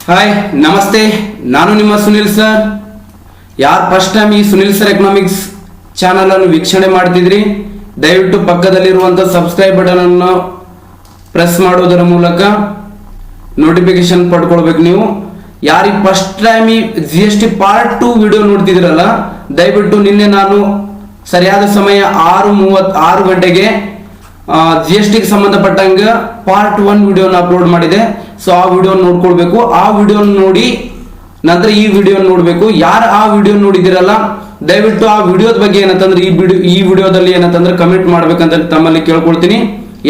Hi ನಮಸ್ತೆ, ನಾನು ನಿಮ್ಮ ಸುನಿಲ್ ಸರ್. ಯಾರು ಫಸ್ಟ್ ಟೈಮ್ ಈ ಸುನಿಲ್ ಸರ್ ಎಕನಾಮಿಕ್ಸ್ ಚಾನಲ್ ಅನ್ನು ವೀಕ್ಷಣೆ ಮಾಡ್ತಿದ್ರಿ, ದಯವಿಟ್ಟು ಪಕ್ಕದಲ್ಲಿರುವಂತಹ ಸಬ್ಸ್ಕ್ರೈಬ್ ಬಟನ್ ಅನ್ನು ಪ್ರೆಸ್ ಮಾಡುವುದರ ಮೂಲಕ ನೋಟಿಫಿಕೇಶನ್ ಪಡ್ಕೊಳ್ಬೇಕು. ನೀವು ಯಾರಿಗೆ ಫಸ್ಟ್ ಟೈಮ್ ಈ GST ಪಾರ್ಟ್ 2 ವಿಡಿಯೋ ನೋಡ್ತಿದ್ರಲ್ಲ, ದಯವಿಟ್ಟು ನಿನ್ನೆ ನಾನು ಸರಿಯಾದ ಸಮಯ 6:36 ಗಂಟೆಗೆ GST ಗೆ ಸಂಬಂಧಪಟ್ಟಂಗೆ ಪಾರ್ಟ್ 1 ವಿಡಿಯೋನ ಅಪ್ಲೋಡ್ ಮಾಡಿದೆ. ಸೊ ಆ ವಿಡಿಯೋ ನೋಡ್ಕೊಳ್ಬೇಕು. ಆ ವಿಡಿಯೋ ನೋಡಿ ನಂತರ ಈ ವಿಡಿಯೋ ನೋಡ್ಬೇಕು. ಯಾರು ಆ ವಿಡಿಯೋ ನೋಡಿದಿರಲ್ಲ, ದಯವಿಟ್ಟು ಆ ವಿಡಿಯೋದ ಬಗ್ಗೆ ಏನಂತಂದ್ರೆ ಈ ವಿಡಿಯೋದಲ್ಲಿ ಏನಂತಂದ್ರೆ ಕಮೆಂಟ್ ಮಾಡ್ಬೇಕಂತ ತಮ್ಮಲ್ಲಿ ಕೇಳ್ಕೊಳ್ತೀನಿ.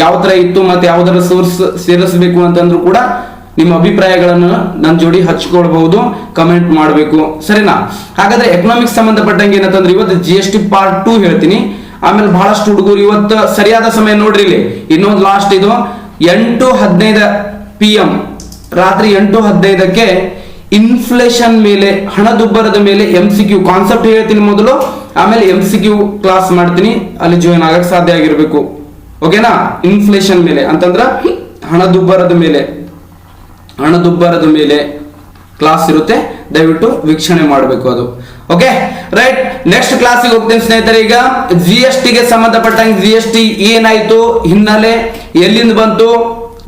ಯಾವ ತರ ಇತ್ತು ಮತ್ತೆ ಯಾವ್ದಾರ ಸೋರ್ಸ್ ಸೇರಿಸಬೇಕು ಅಂತಂದ್ರೂ ಕೂಡ ನಿಮ್ಮ ಅಭಿಪ್ರಾಯಗಳನ್ನು ನನ್ನ ಜೋಡಿ ಹಂಚಿಕೊಳ್ಬಹುದು, ಕಮೆಂಟ್ ಮಾಡಬೇಕು, ಸರಿನಾ? ಹಾಗಾದ್ರೆ ಎಕನಾಮಿಕ್ಸ್ ಸಂಬಂಧಪಟ್ಟಂಗೆ ಏನಂತಂದ್ರೆ ಇವತ್ತು GST ಪಾರ್ಟ್ 2 ಹೇಳ್ತೀನಿ. ಆಮೇಲೆ ಬಹಳಷ್ಟು ಹುಡುಗರು ಇವತ್ತು ಸರಿಯಾದ ಸಮಯ ನೋಡ್ರಿ, ಇಲ್ಲಿ ಇನ್ನೊಂದು ಲಾಸ್ಟ್ ಇದು 8:15 PM ರಾತ್ರಿ 8:15ಕ್ಕೆ ಇನ್ಫ್ಲೇಷನ್ ಮೇಲೆ, ಹಣದುಬ್ಬರದ ಮೇಲೆ MCQ ಕಾನ್ಸೆಪ್ಟ್ ಹೇಳ್ತೀನಿ ಮೊದಲು, ಆಮೇಲೆ MCQ ಕ್ಲಾಸ್ ಮಾಡ್ತೀನಿ, ಅಲ್ಲಿ ಜಾಯಿನ್ ಆಗಕ್ಕೆ ಸಾಧ್ಯ ಆಗಿರ್ಬೇಕು. ಓಕೆನಾ? ಇನ್ಫ್ಲೇಷನ್ ಮೇಲೆ ಅಂತಂದ್ರ ಹಣದುಬ್ಬರದ ಮೇಲೆ ಕ್ಲಾಸ್ ಇರುತ್ತೆ, ದಯವಿಟ್ಟು ವೀಕ್ಷಣೆ ಮಾಡಬೇಕು ಅದು. ಓಕೆ ರೈಟ್, ನೆಕ್ಸ್ಟ್ ಕ್ಲಾಸಿಗೆ ಹೋಗ್ತೇನೆ ಸ್ನೇಹಿತರೆ. ಈಗ GST ಗೆ ಸಂಬಂಧಪಟ್ಟಂಗೆ GST ಏನಾಯ್ತು, ಹಿನ್ನೆಲೆ ಎಲ್ಲಿಂದ ಬಂತು,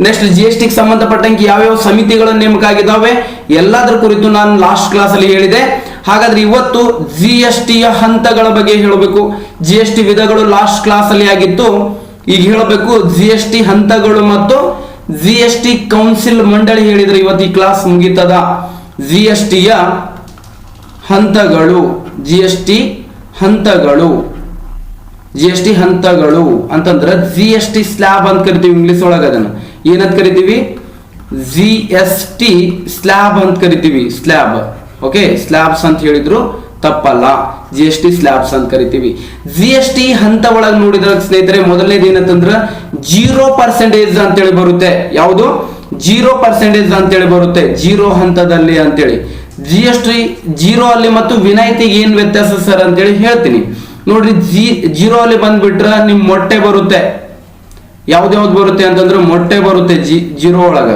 ನೆಕ್ಸ್ಟ್ GST ಗೆ ಸಂಬಂಧಪಟ್ಟಂಗೆ ಯಾವ್ಯಾವ ಸಮಿತಿಗಳ ನೇಮಕ ಆಗಿದ್ದಾವೆ ಎಲ್ಲದರ ಕುರಿತು ನಾನು ಲಾಸ್ಟ್ ಕ್ಲಾಸ್ ಅಲ್ಲಿ ಹೇಳಿದೆ. ಹಾಗಾದ್ರೆ ಇವತ್ತು GST ಯ ಹಂತಗಳ ಬಗ್ಗೆ ಹೇಳಬೇಕು. GST ವಿಧಗಳು ಲಾಸ್ಟ್ ಕ್ಲಾಸ್ ಅಲ್ಲಿ ಆಗಿತ್ತು, ಈಗ ಹೇಳಬೇಕು GST ಹಂತಗಳು ಮತ್ತು GST ಕೌನ್ಸಿಲ್ ಮಂಡಳಿ ಹೇಳಿದ್ರೆ ಇವತ್ತು ಈ ಕ್ಲಾಸ್ ಮುಗಿತದ. GST ಯ ಹಂತಗಳು, GST ಹಂತಗಳು ಅಂತಂದ್ರೆ GST ಸ್ಲ್ಯಾಬ್ ಅಂತ ಕರಿತೀವಿ ಇಂಗ್ಲಿಷ್ ಒಳಗ. ಅದನ್ನ ಏನಂತ ಕರಿತೀವಿ? GST ಸ್ಲ್ಯಾಬ್ ಅಂತ ಕರಿತೀವಿ. ಸ್ಲ್ಯಾಬ್, ಓಕೆ, ಸ್ಲ್ಯಾಬ್ಸ್ ಅಂತ ಹೇಳಿದ್ರು ತಪ್ಪಲ್ಲ, GST ಸ್ಲ್ಯಾಬ್ಸ್ ಅಂತ ಕರಿತೀವಿ. GST ಹಂತ ಒಳಗೆ ನೋಡಿದ್ರೆ ಸ್ನೇಹಿತರೆ, ಮೊದಲನೇದು ಏನಂತಂದ್ರೆ 0% ಅಂತೇಳಿ ಬರುತ್ತೆ. ಯಾವುದು? 0% ಅಂತೇಳಿ ಬರುತ್ತೆ, 0 ಹಂತದಲ್ಲಿ ಅಂತೇಳಿ. GST 0 ಅಲ್ಲಿ ಮತ್ತು ವಿನಾಯಿತಿಗೆ ಏನ್ ವ್ಯತ್ಯಾಸ ಸರ್ ಅಂತೇಳಿ ಹೇಳ್ತೀನಿ ನೋಡ್ರಿ. 0 ಅಲ್ಲಿ ಬಂದ್ಬಿಟ್ರ ನಿಮ್ ಮೊಟ್ಟೆ ಬರುತ್ತೆ. ಯಾವ್ದು ಬರುತ್ತೆ ಅಂತಂದ್ರೆ ಮೊಟ್ಟೆ ಬರುತ್ತೆ 0 ಒಳಗ,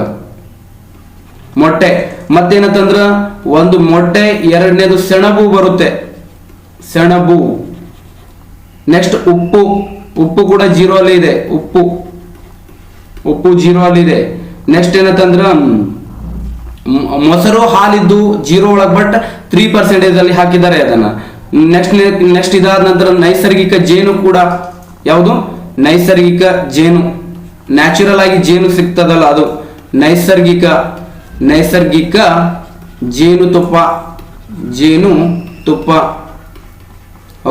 ಮೊಟ್ಟೆ. ಮತ್ತೇನಂತಂದ್ರ ಒಂದು ಮೊಟ್ಟೆ, ಎರಡನೇದು ಸೆಣಬು ಬರುತ್ತೆ, ಸೆಣಬು. ನೆಕ್ಸ್ಟ್ ಉಪ್ಪು ಕೂಡ 0 ಅಲ್ಲಿ ಇದೆ, ಉಪ್ಪು 0 ಅಲ್ಲಿ ಇದೆ. ನೆಕ್ಸ್ಟ್ ಏನಂತಂದ್ರ ಮೊಸರು, ಹಾಲಿದ್ದು 0 ಒಳಗೆ, ಬಟ್ 3% ಅಲ್ಲಿ ಹಾಕಿದ್ದಾರೆ ಅದನ್ನ. ನೆಕ್ಸ್ಟ್ ಇದಾದ ನಂತರ ನೈಸರ್ಗಿಕ ಜೇನು ಕೂಡ, ಯಾವುದು? ನೈಸರ್ಗಿಕ ಜೇನು, ನ್ಯಾಚುರಲ್ ಆಗಿ ಜೇನು ಸಿಗ್ತದಲ್ಲ ಅದು ನೈಸರ್ಗಿಕ ಜೇನುತುಪ್ಪ.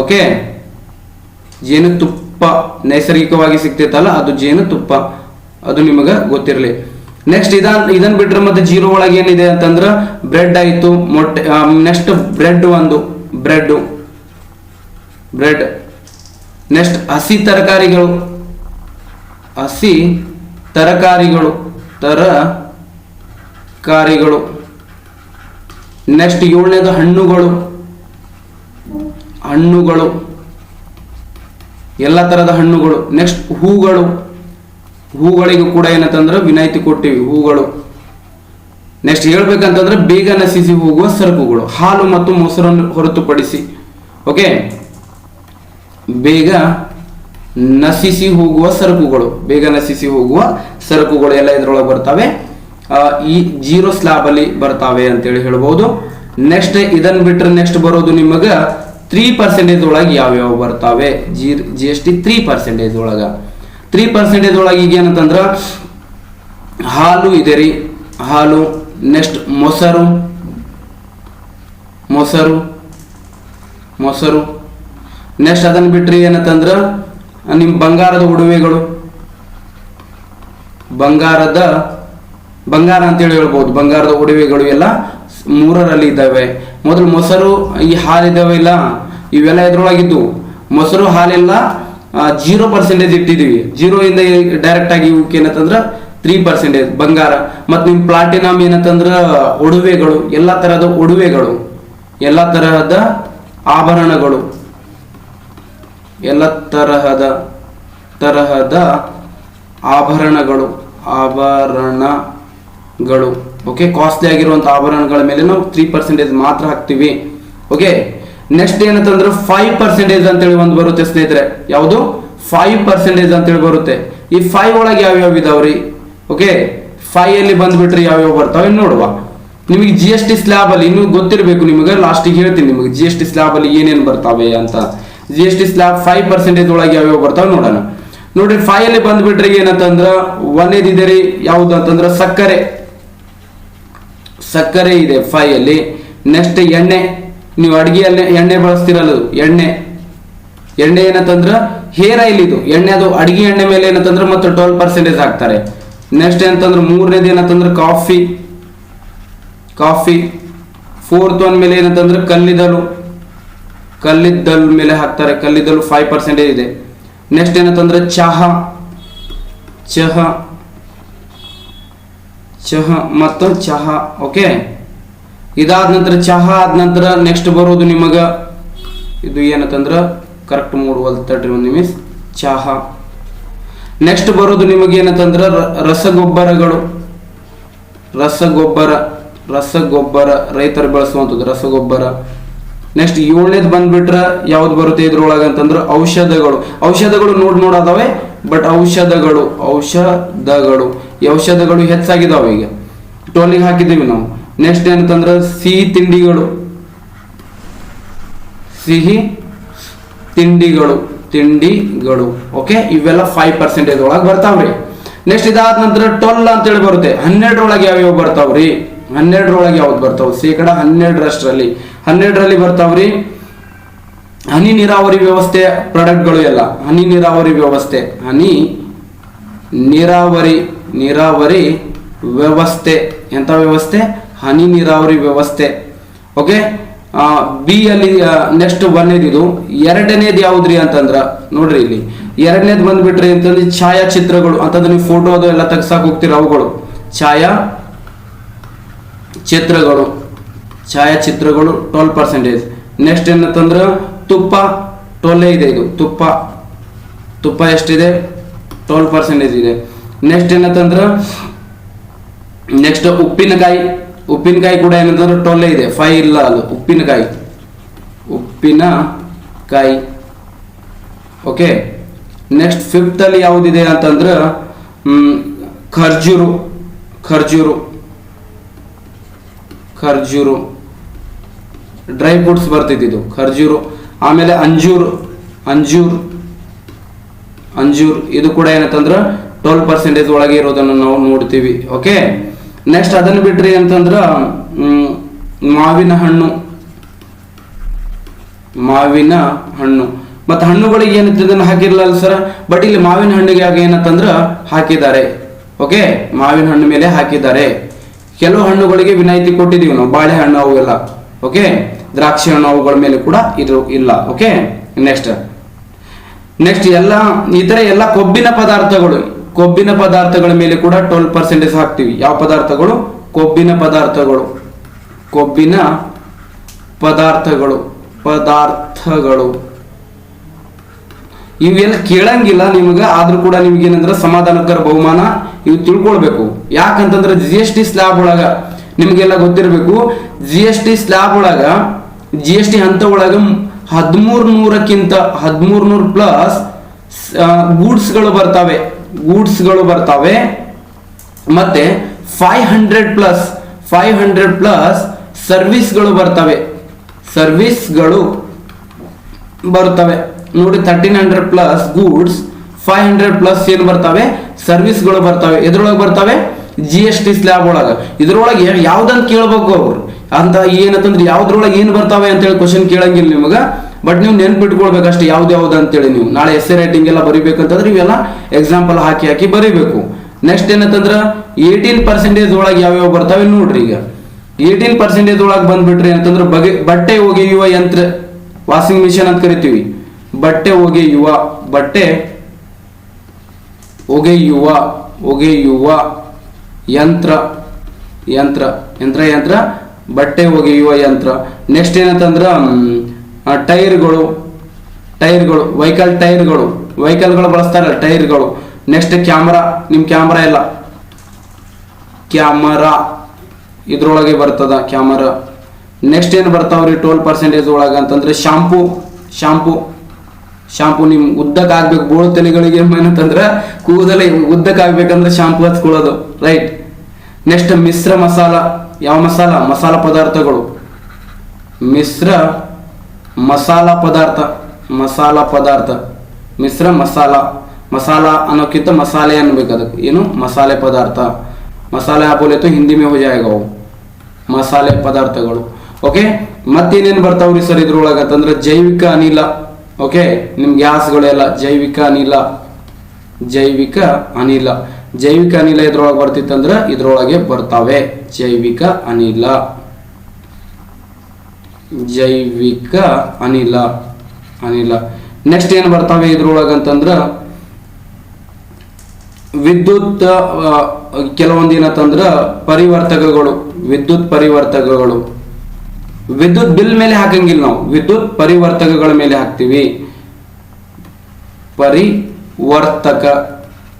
ಓಕೆ, ಜೇನುತುಪ್ಪ ನೈಸರ್ಗಿಕವಾಗಿ ಸಿಗ್ತೈತಲ್ಲ ಅದು ಜೇನುತುಪ್ಪ, ಅದು ನಿಮಗ ಗೊತ್ತಿರಲಿ. ನೆಕ್ಸ್ಟ್ ಇದನ್ ಬಿಟ್ರೆ ಮತ್ತೆ 0 ಒಳಗೆ ಏನಿದೆ ಅಂತಂದ್ರ ಬ್ರೆಡ್ ಆಯ್ತು, ಮೊಟ್ಟೆ. ನೆಕ್ಸ್ಟ್ ಬ್ರೆಡ್, ಒಂದು ಬ್ರೆಡ್. ನೆಕ್ಸ್ಟ್ ಹಸಿ ತರಕಾರಿಗಳು, ನೆಕ್ಸ್ಟ್ 7ನೇದು ಹಣ್ಣುಗಳು, ಎಲ್ಲ ತರದ ಹಣ್ಣುಗಳು. ನೆಕ್ಸ್ಟ್ ಹೂಗಳಿಗೂ ಕೂಡ ಏನಂತಂದ್ರೆ ವಿನಾಯಿತಿ ಕೊಟ್ಟಿವಿ, ಹೂಗಳು. ನೆಕ್ಸ್ಟ್ ಹೇಳ್ಬೇಕಂತಂದ್ರೆ ಬೇಗ ನಶಿಸಿ ಹೋಗುವ ಸರಕುಗಳು, ಹಾಲು ಮತ್ತು ಮೊಸರನ್ನು ಹೊರತುಪಡಿಸಿ. ಓಕೆ, ಬೇಗ ನಶಿಸಿ ಹೋಗುವ ಸರಕುಗಳು ಎಲ್ಲ ಇದ್ರೊಳಗೆ ಬರ್ತವೆ, ಈ 0 ಸ್ಲ್ಯಾಬ್ ಅಲ್ಲಿ ಬರ್ತಾವೆ ಅಂತೇಳಿ ಹೇಳ್ಬಹುದು. ನೆಕ್ಸ್ಟ್ ಇದನ್ನ ಬಿಟ್ರೆ ನೆಕ್ಸ್ಟ್ ಬರೋದು ನಿಮಗ 3% ಒಳಗೆ ಯಾವ್ಯಾವ ಬರ್ತಾವೆ. GST 3% ಒಳಗ, 3% ಒಳಗೆ ಈಗ ಏನಂತಂದ್ರ ಹಾಲು ಇದೆ ರೀ, ಹಾಲು. ನೆಕ್ಸ್ಟ್ ಮೊಸರು. ನೆಕ್ಸ್ಟ್ ಅದನ್ನ ಬಿಟ್ರಿ ಏನಂತಂದ್ರ ನಿಮ್ ಬಂಗಾರದ ಒಡವೆಗಳು, ಬಂಗಾರ ಅಂತೇಳಿ ಹೇಳ್ಬೋದು. ಬಂಗಾರದ ಒಡವೆಗಳು ಎಲ್ಲ 3ರಲ್ಲಿ ಇದ್ದಾವೆ. ಮೊದಲು ಮೊಸರು, ಈ ಹಾಲಿದ್ದಾವೆ ಇಲ್ಲ, ಇವೆಲ್ಲ ಇದ್ರೊಳಗಿದ್ದು. ಮೊಸರು, ಹಾಲೆಲ್ಲ 0% ಇಟ್ಟಿದೀವಿ. 0 ಇಂದ ಡೈರೆಕ್ಟ್ ಆಗಿ ಇವಕ್ಕೆ ಏನಂತಂದ್ರ 3% ಬಂಗಾರ. ಮತ್ತು ನಿಮ್ ಪ್ಲಾಟಿನಮ್ ಏನಂತಂದ್ರ ಒಡವೆಗಳು, ಎಲ್ಲ ತರಹದ ಒಡವೆಗಳು, ಎಲ್ಲ ತರಹದ ಆಭರಣಗಳು, ಎಲ್ಲ ತರಹದ ಆಭರಣಗಳು, ಗಳು. ಓಕೆ, ಕಾಸ್ಟ್ಲಿ ಆಗಿರುವಂತಹ ಆಭರಣಗಳ ಮೇಲೆ ನಾವು 3% ಮಾತ್ರ ಹಾಕ್ತಿವಿ. ಓಕೆ, ನೆಕ್ಸ್ಟ್ ಏನಂತಂದ್ರೆ 5% ಅಂತೇಳಿ ಒಂದು ಬರುತ್ತೆ ಸ್ನೇಹಿತರೆ. ಯಾವುದು? 5% ಅಂತೇಳಿ ಬರುತ್ತೆ. ಈ 5 ಒಳಗೆ ಯಾವ್ಯಾವ ಇದಾವ್ರಿ? ಓಕೆ, 5 ಅಲ್ಲಿ ಬಂದ್ಬಿಟ್ರೆ ಯಾವ್ಯಾವ ಬರ್ತಾವೆ ನೋಡುವ. ನಿಮಗೆ GST ಸ್ಲ್ಯಾಬ್ ಅಲ್ಲಿ ಇನ್ನೂ ಗೊತ್ತಿರಬೇಕು ನಿಮಗೆ, ಲಾಸ್ಟಿಗೆ ಹೇಳ್ತೀನಿ ನಿಮಗೆ GST ಸ್ಲ್ಯಾಬ್ ಅಲ್ಲಿ ಏನೇನು ಬರ್ತಾವೆ ಅಂತ. GST ಸ್ಲ್ಯಾಬ್ 5% ಒಳಗೆ ಯಾವ್ಯಾವ ಬರ್ತಾವೆ ನೋಡೋಣ. ನೋಡ್ರಿ, 5 ಅಲ್ಲಿ ಬಂದ್ಬಿಟ್ರೆ ಏನಂತಂದ್ರ ಒಂದೇದಿದೆ ರೀ, ಯಾವ್ದು ಅಂತಂದ್ರ ಸಕ್ಕರೆ. ಸಕ್ಕರೆ ಇದೆ 5 ಅಲ್ಲಿ. ನೆಕ್ಸ್ಟ್ ಎಣ್ಣೆ, ನೀವು ಅಡಿಗೆಯಲ್ಲಿ ಎಣ್ಣೆ ಬಳಸ್ತಿರಲ್ಲ, ಎಣ್ಣೆ ಏನಂತಂದ್ರ ಹೇರ್ ಆಯಿಲ್ ಇದು ಎಣ್ಣೆ, ಅದು ಅಡಿಗೆ ಎಣ್ಣೆ ಮೇಲೆ ಏನಂತಂದ್ರ ಮತ್ತೆ 12% ಹಾಕ್ತಾರೆ. ನೆಕ್ಸ್ಟ್ ಏನಂತಂದ್ರೆ ಮೂರನೇದು ಏನಂತಂದ್ರೆ ಕಾಫಿ. 4th ಒನ್ ಮೇಲೆ ಏನಂತಂದ್ರೆ ಕಲ್ಲಿದ್ದಲು ಮೇಲೆ ಹಾಕ್ತಾರೆ. ಕಲ್ಲಿದ್ದಲು 5% ಇದೆ. ನೆಕ್ಸ್ಟ್ ಏನಂತಂದ್ರೆ ಚಹಾ ಮತ್ತು ಚಹಾ. ಓಕೆ, ಇದಾದ ನಂತರ ಚಹಾ ಆದ ನಂತರ ನೆಕ್ಸ್ಟ್ ಬರೋದು ನಿಮಗ ಇದು ಏನಂತಂದ್ರ ಕರೆಕ್ಟ್ ಮೂಡುವಲ್ ತಡ್ರಿ ಒಂದು ನಿಮಿಷ. ಚಹಾ ನೆಕ್ಸ್ಟ್ ಬರೋದು ನಿಮಗೆ ಏನಂತಂದ್ರ ರಸಗೊಬ್ಬರಗಳು. ರಸಗೊಬ್ಬರ ರೈತರು ಬಳಸುವಂಥದ್ದು ರಸಗೊಬ್ಬರ. ನೆಕ್ಸ್ಟ್ 7ನೇದು ಬಂದ್ಬಿಟ್ರ ಯಾವ್ದು ಬರುತ್ತೆ ಇದ್ರೊಳಗ ಅಂತಂದ್ರೆ ಔಷಧಗಳು ನೋಡಾದವೆ. ಬಟ್ ಔಷಧಗಳು ಹೆಚ್ಚಾಗಿದಾವೆ ಈಗ, ಟೋಲಿಗೆ ಹಾಕಿದ್ದೀವಿ ನಾವು. ನೆಕ್ಸ್ಟ್ ಏನಂತಂದ್ರೆ ಸಿಹಿ ತಿಂಡಿಗಳು. ಓಕೆ, ಇವೆಲ್ಲ 5% ಒಳಗೆ ಬರ್ತಾವ್ರಿ. ನೆಕ್ಸ್ಟ್ ಇದಾದ ನಂತರ 12 ಅಂತೇಳಿ ಬರುತ್ತೆ. 12ರೊಳಗೆ ಯಾವ್ಯಾವ ಬರ್ತಾವ್ರಿ? 12ರೊಳಗೆ ಯಾವ್ದು ಬರ್ತಾವ? ಶೇಕಡ 12ರಲ್ಲಿ ಬರ್ತಾವ್ರಿ ಹನಿ ನೀರಾವರಿ ವ್ಯವಸ್ಥೆ ಪ್ರಾಡಕ್ಟ್ಗಳು ಎಲ್ಲ. ಹನಿ ನೀರಾವರಿ ವ್ಯವಸ್ಥೆ ಎಂತ ವ್ಯವಸ್ಥೆ? ಹನಿ ನೀರಾವರಿ ವ್ಯವಸ್ಥೆ. ಓಕೆ, ಬಿ ಅಲ್ಲಿ ನೆಕ್ಸ್ಟ್ 1ನೇದು ಇದು. 2ನೇದು ಯಾವ್ದ್ರಿ ಅಂತಂದ್ರ ನೋಡ್ರಿ, ಇಲ್ಲಿ 2ನೇದು ಬಂದ್ಬಿಟ್ರಿ ಅಂತಂದ್ರೆ ಛಾಯಾಚಿತ್ರಗಳು ಅಂತಂದ್ರೆ ನೀವು ಫೋಟೋ ಅದು ಎಲ್ಲ ತೆಗ್ಸಾಕ್ ಹೋಗ್ತೀರ, ಅವುಗಳು ಛಾಯಾಚಿತ್ರಗಳು 12%. ನೆಕ್ಸ್ಟ್ ಏನಂತಂದ್ರ ತುಪ್ಪ, ಟೊಲೆ ಇದೆ ಇದು ತುಪ್ಪ ಎಷ್ಟಿದೆ? 12% ಇದೆ. ನೆಕ್ಸ್ಟ್ ಏನಂತಂದ್ರ ನೆಕ್ಸ್ಟ್ ಉಪ್ಪಿನಕಾಯಿ ಕೂಡ ಏನಂತಂದ್ರೆ ಟೊಲೆ ಇದೆ, 5 ಇಲ್ಲ ಅದು. ಉಪ್ಪಿನಕಾಯಿ. ಓಕೆ, ನೆಕ್ಸ್ಟ್ 5th ಅಲ್ಲಿ ಯಾವ್ದಿದೆ ಅಂತಂದ್ರ ಖರ್ಜೂರು ಡ್ರೈ ಫ್ರೂಟ್ಸ್ ಬರ್ತೈತಿ ಇದು ಖರ್ಜೂರು. ಆಮೇಲೆ ಅಂಜೂರ್ ಇದು ಕೂಡ ಏನಂತಂದ್ರ 12% ಒಳಗೆ ಇರೋದನ್ನು ನಾವು ನೋಡ್ತೀವಿ. ಓಕೆ, ನೆಕ್ಸ್ಟ್ ಅದನ್ನು ಬಿಟ್ರಿ ಅಂತಂದ್ರ ಮಾವಿನ ಹಣ್ಣು ಮತ್ತೆ ಹಣ್ಣುಗಳಿಗೆ ಏನಂತ ಹಾಕಿರ್ಲಲ್ಲ ಸರ್, ಬಟ್ ಇಲ್ಲಿ ಮಾವಿನ ಹಣ್ಣಿಗೆ ಏನಂತಂದ್ರ ಹಾಕಿದ್ದಾರೆ. ಓಕೆ, ಮಾವಿನ ಹಣ್ಣು ಮೇಲೆ ಹಾಕಿದ್ದಾರೆ. ಕೆಲವು ಹಣ್ಣುಗಳಿಗೆ ವಿನಾಯಿತಿ ಕೊಟ್ಟಿದೀವಿ ನಾವು, ಬಾಳೆಹಣ್ಣು ಅವೆಲ್ಲ. ಓಕೆ, ದ್ರಾಕ್ಷಿ ಹಣ್ಣು ಅವುಗಳ ಮೇಲೆ ಕೂಡ ಇದು ಇಲ್ಲ. ಓಕೆ, ನೆಕ್ಸ್ಟ್ ಎಲ್ಲ ಇತರ ಎಲ್ಲ ಕೊಬ್ಬಿನ ಪದಾರ್ಥಗಳ ಮೇಲೆ ಕೂಡ 12% ಹಾಕ್ತಿವಿ. ಯಾವ ಪದಾರ್ಥಗಳು? ಕೊಬ್ಬಿನ ಪದಾರ್ಥಗಳು ಇವೆಲ್ಲ ಕೇಳಂಗಿಲ್ಲ ನಿಮ್ಗೆ, ಆದ್ರೂ ಕೂಡ ನಿಮ್ಗೆ ಏನಂದ್ರೆ ಸಮಾಧಾನಕರ ಬಹುಮಾನ ಇವು ತಿಳ್ಕೊಳ್ಬೇಕು. ಯಾಕಂತಂದ್ರೆ GST ಸ್ಲ್ಯಾಬ್ ಒಳಗ ನಿಮ್ಗೆಲ್ಲ ಗೊತ್ತಿರಬೇಕು, GST ಸ್ಲ್ಯಾಬ್ ಒಳಗ GST ಹಂತ ಒಳಗ 1300 ಪ್ಲಸ್ ಗೂಡ್ಸ್ಗಳು ಬರ್ತವೆ ಮತ್ತೆ 500 ಪ್ಲಸ್ ಸರ್ವಿಸ್ಗಳು ಬರ್ತವೆ ನೋಡಿ. 1300 ಪ್ಲಸ್ ಗೂಡ್ಸ್, 500 ಪ್ಲಸ್ ಏನು ಬರ್ತವೆ? ಸರ್ವಿಸ್ಗಳು ಬರ್ತವೆ. ಎದ್ರೊಳಗೆ ಬರ್ತವೆ? GST ಸ್ಲ್ಯಾಬ್ ಒಳಗ. ಇದ್ರೊಳಗೆ ಯಾವ್ದಂತ ಕೇಳ್ಬೇಕು ಅವ್ರು ಅಂತ. ಏನಂತಂದ್ರೆ ಯಾವ್ದ್ರೊಳಗೆ ಏನು ಬರ್ತಾವೆ ಅಂತೇಳಿ ಕ್ವಶನ್ ಕೇಳಂಗಿಲ್ಲ ನಿಮಗ, ಬಟ್ ನೀವು ನೆನ್ಪಿಟ್ಕೊಳ್ಬೇಕಷ್ಟೇ ಯಾವ್ದು ಅಂತೇಳಿ. ನೀವು ನಾಳೆ essay ರೈಟಿಂಗ್ ಎಲ್ಲ ಬರಿಬೇಕಂತಂದ್ರೆ ಇವೆಲ್ಲ ಎಕ್ಸಾಂಪಲ್ ಹಾಕಿ ಬರಿಬೇಕು. ನೆಕ್ಸ್ಟ್ ಏನಂತಂದ್ರ 18% ಒಳಗೆ ಯಾವ್ಯಾವ ಬರ್ತಾವೆ ನೋಡ್ರಿ. ಈಗ 18% ಒಳಗೆ ಬಂದ್ಬಿಟ್ರಿ ಅಂತಂದ್ರೆ ಬಟ್ಟೆ ಒಗೆಯುವ ಯಂತ್ರ, ವಾಷಿಂಗ್ ಮಿಷಿನ್ ಅಂತ ಕರಿತೀವಿ. ಬಟ್ಟೆ ಒಗೆಯುವ ಯಂತ್ರ ಬಟ್ಟೆ ಒಗೆಯುವ ಯಂತ್ರ. ನೆಕ್ಸ್ಟ್ ಏನಂತಂದ್ರ ಟೈರ್ಗಳು ವೆಹಿಕಲ್ಗಳು ಬಳಸ್ತಾರಲ್ಲ ಟೈರ್ಗಳು. ನೆಕ್ಸ್ಟ್ ಕ್ಯಾಮ್ರಾ, ನಿಮ್ ಕ್ಯಾಮ್ರಾ ಎಲ್ಲ ಕ್ಯಾಮರಾ ಇದ್ರೊಳಗೆ ಬರ್ತದ ಕ್ಯಾಮರಾ. ನೆಕ್ಸ್ಟ್ ಏನು ಬರ್ತಾವ್ರಿ 12% ಒಳಗೆ ಅಂತಂದ್ರೆ ಶಾಂಪು ನಿಮ್ ಉದ್ದಕ್ಕೆ ಆಗ್ಬೇಕು. ಬೋಳು ತಲೆಗಳಿಗೆ ಏನಂತಂದ್ರೆ ಕೂದಲ ಉದ್ದಕ್ಕೆ ಆಗ್ಬೇಕಂದ್ರೆ ಶಾಂಪು ಹಚ್ಕೊಳ್ಳೋದು, ರೈಟ್. ನೆಕ್ಸ್ಟ್ ಮಿಶ್ರ ಮಸಾಲ. ಯಾವ ಮಸಾಲ ಪದಾರ್ಥಗಳು, ಮಿಶ್ರ ಮಸಾಲ ಪದಾರ್ಥ ಮಿಶ್ರ ಮಸಾಲ ಅನ್ನೋಕ್ಕಿಂತ ಮಸಾಲೆ ಅನ್ಬೇಕು. ಅದಕ್ಕೆ ಏನು ಮಸಾಲೆ ಪದಾರ್ಥ. ಮಸಾಲೆ ಬೋಲೆ तो ಹಿಂದಿ में हो जाएगा वो ಮಸಾಲೆ ಪದಾರ್ಥಗಳು. ಓಕೆ, ಮತ್ತೇನೇನು ಬರ್ತಾವ್ರಿ ಸರ್ ಇದ್ರೊಳಗೆ ಅಂತಂದ್ರೆ ಜೈವಿಕ ಅನಿಲ. ಓಕೆ, ನಿಮ್ ಗ್ಯಾಸ್ಗಳೆಲ್ಲ ಜೈವಿಕ ಅನಿಲ ಇದ್ರೊಳಗೆ ಬರ್ತಿತ್ತಂದ್ರ ಇದ್ರೊಳಗೆ ಬರ್ತಾವೆ ಜೈವಿಕ ಅನಿಲ. ನೆಕ್ಸ್ಟ್ ಏನ್ ಬರ್ತಾವೆ ಇದ್ರೊಳಗಂತಂದ್ರ ವಿದ್ಯುತ್, ಕೆಲವೊಂದು ಏನಂತಂದ್ರ ವಿದ್ಯುತ್ ಪರಿವರ್ತಕಗಳು. ವಿದ್ಯುತ್ ಬಿಲ್ ಮೇಲೆ ಹಾಕಂಗಿಲ್ಲ ನಾವು, ವಿದ್ಯುತ್ ಪರಿವರ್ತಕಗಳ ಮೇಲೆ ಹಾಕ್ತಿವಿ. ಪರಿವರ್ತಕ.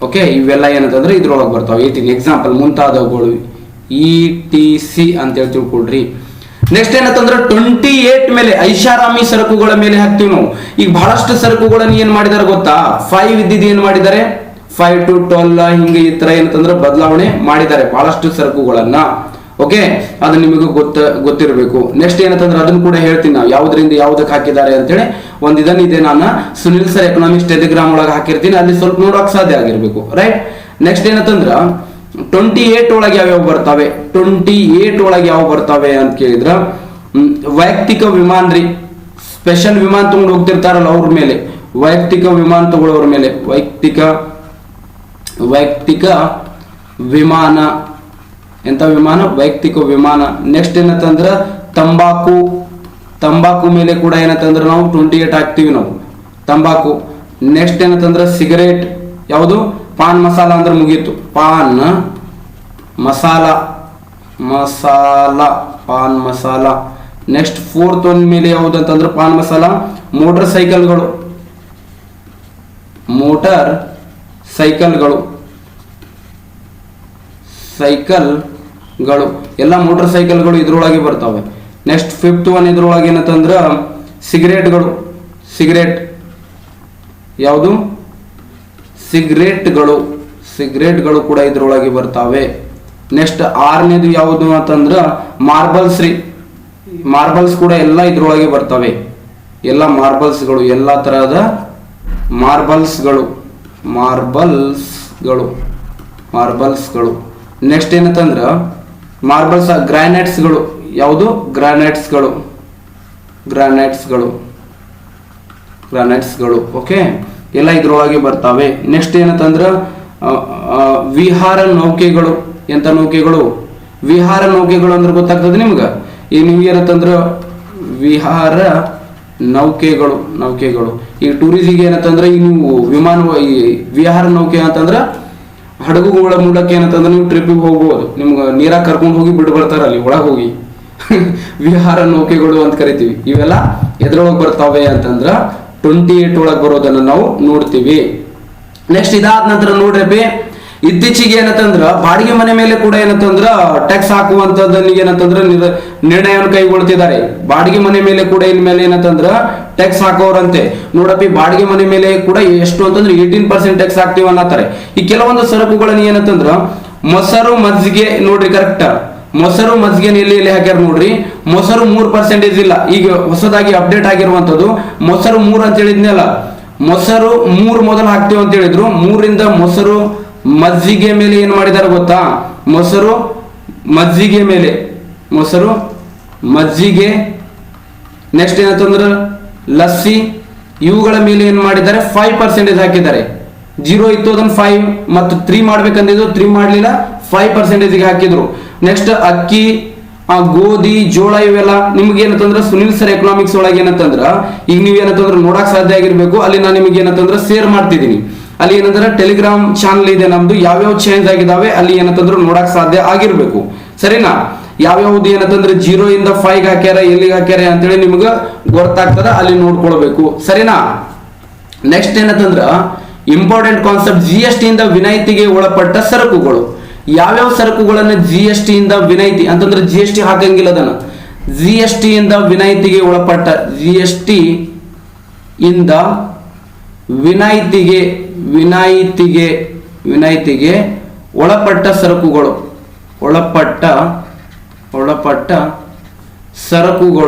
ಓಕೆ, ಇವೆಲ್ಲ ಏನಂತಂದ್ರೆ ಇದ್ರೊಳಗೆ ಬರ್ತಾವೆ. 18 ಎಕ್ಸಾಂಪಲ್ ಮುಂತಾದವುಗಳು ETC ಅಂತೇಳಿ ತಿಳ್ಕೊಳ್ರಿ. ನೆಕ್ಸ್ಟ್ ಏನಂತಂದ್ರೆ 28 ಮೇಲೆ ಐಷಾರಾಮಿ ಸರಕುಗಳ ಮೇಲೆ ಹಾಕ್ತಿವಿ ನಾವು. ಈಗ ಬಹಳಷ್ಟು ಸರಕುಗಳನ್ನ ಏನ್ ಮಾಡಿದಾರೆ ಗೊತ್ತಾ, 5 ಇದ್ದಿದ್ದು ಏನ್ ಮಾಡಿದ್ದಾರೆ 5 to 12 ಹಿಂಗೆ ಈ ತರ ಏನಂತಂದ್ರೆ ಬದಲಾವಣೆ ಮಾಡಿದ್ದಾರೆ ಬಹಳಷ್ಟು ಸರಕುಗಳನ್ನ. ಓಕೆ, ಅದು ನಿಮಗೆ ಗೊತ್ತಿರಬೇಕು. ನೆಕ್ಸ್ಟ್ ಏನಂತಂದ್ರೆ ಅದನ್ನ ಕೂಡ ಹೇಳ್ತೀನಿ ನಾವು ಯಾವ್ದ್ರಿಂದ ಯಾವ್ದಕ್ಕೆ ಹಾಕಿದ್ದಾರೆ ಅಂತೇಳಿ. ಇದೆ ನಾನು ಸುನಿಲ್ ಸರ್ ಎಕನಾಮಿಕ್ಸ್ ಟೆಲಿಗ್ರಾಮ್ ಒಳಗೆ ಹಾಕಿರ್ತೀನಿ, ಅಲ್ಲಿ ಸ್ವಲ್ಪ ನೋಡಕ್ ಸಾಧ್ಯ ಆಗಿರ್ಬೇಕು, ರೈಟ್. ನೆಕ್ಸ್ಟ್ ಏನಂತಂದ್ರ 28 ಒಳಗೆ ಯಾವ್ಯಾವ ಬರ್ತಾವೆ, 28 ಒಳಗೆ ಯಾವ ಬರ್ತಾವೆ ಅಂತ ಕೇಳಿದ್ರ ವೈಯಕ್ತಿಕ ವಿಮಾನ ರೀ. ಸ್ಪೆಷಲ್ ವಿಮಾನ ತಗೊಂಡು ಹೋಗ್ತಿರ್ತಾರಲ್ಲ ಅವ್ರ ಮೇಲೆ, ವೈಯಕ್ತಿಕ ವಿಮಾನ ತಗೊಳ್ಳೋರ ಮೇಲೆ ವೈಯಕ್ತಿಕ ವಿಮಾನ. ಎಂತ ವಿಮಾನ, ವೈಯಕ್ತಿಕ ವಿಮಾನ. ನೆಕ್ಸ್ಟ್ ಏನಂತಂದ್ರ ತಂಬಾಕು ಮೇಲೆ ಕೂಡ ಏನಂತಂದ್ರ ನಾವು 28 ಹಾಕ್ತಿವಿ ನಾವು, ತಂಬಾಕು. ನೆಕ್ಸ್ಟ್ ಏನಂತಂದ್ರ ಸಿಗರೇಟ್. ಯಾವುದು, ಪಾನ್ ಮಸಾಲ ಅಂದ್ರೆ ಮುಗೀತು, pan masala. Next 4th one ಮೇಲೆ ಯಾವುದು ಅಂತಂದ್ರೆ ಪಾನ್ ಮಸಾಲ. ಮೋಟರ್ ಸೈಕಲ್ಗಳು ಎಲ್ಲ ಮೋಟರ್ ಸೈಕಲ್ಗಳು ಇದ್ರೊಳಗೆ ಬರ್ತವೆ. ನೆಕ್ಸ್ಟ್ 5th ಒನ್ ಇದ್ರೊಳಗೆ ಏನಂತಂದ್ರ ಸಿಗರೇಟ್. ಯಾವುದು, ಸಿಗರೇಟ್ಗಳು ಕೂಡ ಇದ್ರೊಳಗೆ ಬರ್ತಾವೆ. ನೆಕ್ಸ್ಟ್ 6ನೇದು ಯಾವುದು ಅಂತಂದ್ರ ಮಾರ್ಬಲ್ಸ್ ರೀ. ಮಾರ್ಬಲ್ಸ್ ಕೂಡ ಎಲ್ಲ ಇದ್ರೊಳಗೆ ಬರ್ತವೆ. ಎಲ್ಲ ಮಾರ್ಬಲ್ಸ್ಗಳು, ಎಲ್ಲ ತರಹದ ಮಾರ್ಬಲ್ಸ್ಗಳು. Next ಏನಂತಂದ್ರ marbles ಗ್ರಾನೈಟ್ಸ್ಗಳು. ಯಾವುದು, ಗ್ರಾನೈಟ್ಸ್ಗಳು. ಓಕೆ, ಎಲ್ಲ ಇದ್ರೊಳಗೆ ಬರ್ತಾವೆ. ನೆಕ್ಸ್ಟ್ ಏನಂತಂದ್ರ ವಿಹಾರ ನೌಕೆಗಳು. ಎಂತ ನೌಕೆಗಳು, ವಿಹಾರ ನೌಕೆಗಳು ಅಂದ್ರೆ ಗೊತ್ತಾಗ್ತದೆ ನಿಮ್ಗ. ಈಗ ನೀವು ಏನಂತಂದ್ರ ವಿಹಾರ ನೌಕೆಗಳು. ಈಗ ಟೂರಿಸ್ಟಿಗೆ ಏನಂತಂದ್ರೆ ಈಗ ನೀವು ವಿಹಾರ ನೌಕೆ ಅಂತಂದ್ರ ಹಡಗುಗಳ ಮೂಲಕ ಏನಂತಂದ್ರೆ ನೀವು ಟ್ರಿಪ್ಪಿಗೆ ಹೋಗ್ಬೋದು. ನಿಮ್ಗೆ ನೀರಾಗ ಕರ್ಕೊಂಡು ಹೋಗಿ ಬಿಟ್ಟು ಬರ್ತಾರ ಅಲ್ಲಿ ಒಳಗೆ ಹೋಗಿ ವಿಹಾರ ನೌಕೆಗಳು ಅಂತ ಕರಿತೀವಿ. ಇವೆಲ್ಲ ಎದ್ರೊಳಗೆ ಬರ್ತಾವೆ ಅಂತಂದ್ರ 28 ಒಳಗೆ ಬರೋದನ್ನ ನಾವು ನೋಡ್ತೀವಿ. ನೆಕ್ಸ್ಟ್ ಇದಾದ ನಂತರ ನೋಡ್ರಿ, ಇತ್ತೀಚೆಗೆ ಏನಂತಂದ್ರ ಬಾಡಿಗೆ ಮನೆ ಮೇಲೆ ಕೂಡ ಏನಂತಂದ್ರ ಟ್ಯಾಕ್ಸ್ ಹಾಕುವಂತದನ್ನ ಏನಂತಂದ್ರ ನಿರ್ಣಯವನ್ನು ಕೈಗೊಳ್ತಿದ್ದಾರೆ. ಬಾಡಿಗೆ ಮನೆ ಮೇಲೆ ಕೂಡ ಇನ್ಮೇಲೆ ಏನಂತಂದ್ರ ಟ್ಯಾಕ್ಸ್ ಹಾಕೋರಂತೆ. ನೋಡಪ್ಪಿ, ಬಾಡಿಗೆ ಮನೆ ಮೇಲೆ ಕೂಡ ಎಷ್ಟು ಅಂತಂದ್ರೆ 18% ಟ್ಯಾಕ್ಸ್ ಹಾಕ್ತಿವಿ ಅನ್ನತ್ತಾರೆ. ಈ ಕೆಲವೊಂದು ಸರಕುಗಳನ್ನ ಏನಂತಂದ್ರ ಮೊಸರು ಮಜ್ಜಿಗೆ ನೋಡ್ರಿ, ಕರೆಕ್ಟ್. ಮೊಸರು ಮಜ್ಜಿಗೆ ಎಲ್ಲಿ ಹಾಕ್ಯಾರ ನೋಡ್ರಿ. ಮೊಸರು 3% ಇಲ್ಲ. ಈಗ ಹೊಸದಾಗಿ ಅಪ್ಡೇಟ್ ಆಗಿರುವಂತದ್ದು ಮೊಸರು 3 ಅಂತ ಹೇಳಿದ್ನಲ್ಲ, ಮೊಸರು 3 ಮೊದಲು ಹಾಕ್ತಿವಿ ಅಂತ ಹೇಳಿದ್ರು. 3ರಿಂದ ಮೊಸರು ಮಜ್ಜಿಗೆ ಮೇಲೆ ಏನ್ ಮಾಡಿದಾರೆ ಗೊತ್ತಾ, ಮೊಸರು ಮಜ್ಜಿಗೆ. ನೆಕ್ಸ್ಟ್ ಏನಂತಂದ್ರ ಲಸ್ಸಿ, ಇವುಗಳ ಮೇಲೆ ಏನ್ ಮಾಡಿದ್ದಾರೆ 5% ಹಾಕಿದ್ದಾರೆ. 0 ಇತ್ತು ಅದನ್ನ 5 ಮತ್ತು 3 ಮಾಡ್ಬೇಕಂದಿದ್ರು, 3 ಮಾಡ್ಲಿಲ್ಲ, 5% ಹಾಕಿದ್ರು. ನೆಕ್ಸ್ಟ್ ಅಕ್ಕಿ, ಗೋಧಿ, ಜೋಳ ಇವೆಲ್ಲ ನಿಮ್ಗೆ ಏನಂತಂದ್ರ ಸುನಿಲ್ ಸರ್ ಎಕನಾಮಿಕ್ಸ್ ಒಳಗೆ ಏನಂತಂದ್ರ ಈಗ ನೀವ್ ಏನಂತಂದ್ರ ನೋಡಕ್ ಸಾಧ್ಯ ಆಗಿರ್ಬೇಕು. ಅಲ್ಲಿ ನಾನು ನಿಮ್ಗೆ ಏನಂತಂದ್ರ ಶೇರ್ ಮಾಡ್ತಿದ್ದೀನಿ. ಅಲ್ಲಿ ಏನಂದ್ರೆ ಟೆಲಿಗ್ರಾಮ್ ಚಾನಲ್ ಇದೆ ನಮ್ದು, ಯಾವ್ಯಾವ ಚೇಂಜ್ ಆಗಿದಾವೆ ಅಲ್ಲಿ ಏನಂತಂದ್ರೆ ನೋಡಕ್ ಸಾಧ್ಯ ಆಗಿರ್ಬೇಕು, ಸರಿನಾ. ಯಾವ್ಯಾವ್ದು ಏನಂತಂದ್ರೆ 0 ಇಂದ 5 ಹಾಕ್ಯಾರ, ಎಲ್ಲಿಗೆ ಹಾಕ್ಯಾರ ಅಂತೇಳಿ ನಿಮ್ಗೆ ಗೊತ್ತಾಗ್ತದ, ಅಲ್ಲಿ ನೋಡ್ಕೊಳ್ಬೇಕು, ಸರಿನಾ. ನೆಕ್ಸ್ಟ್ ಏನಂತಂದ್ರ ಇಂಪಾರ್ಟೆಂಟ್ ಕಾನ್ಸೆಪ್ಟ್, GST ಇಂದ ವಿನಾಯಿತಿಗೆ ಒಳಪಟ್ಟ ಸರಕುಗಳು. ಯಾವ್ಯಾವ ಸರಕುಗಳನ್ನು GST ಇಂದ ವಿನಾಯಿತಿ ಅಂತಂದ್ರೆ GST ಹಾಕಂಗಿಲ್ಲ ಅದನ್ನ GST ಇಂದ ವಿನಾಯಿತಿಗೆ ಒಳಪಟ್ಟ GST ಇಂದ ವಿನಾಯಿತಿಗೆ ಒಳಪಟ್ಟ ಸರಕುಗಳು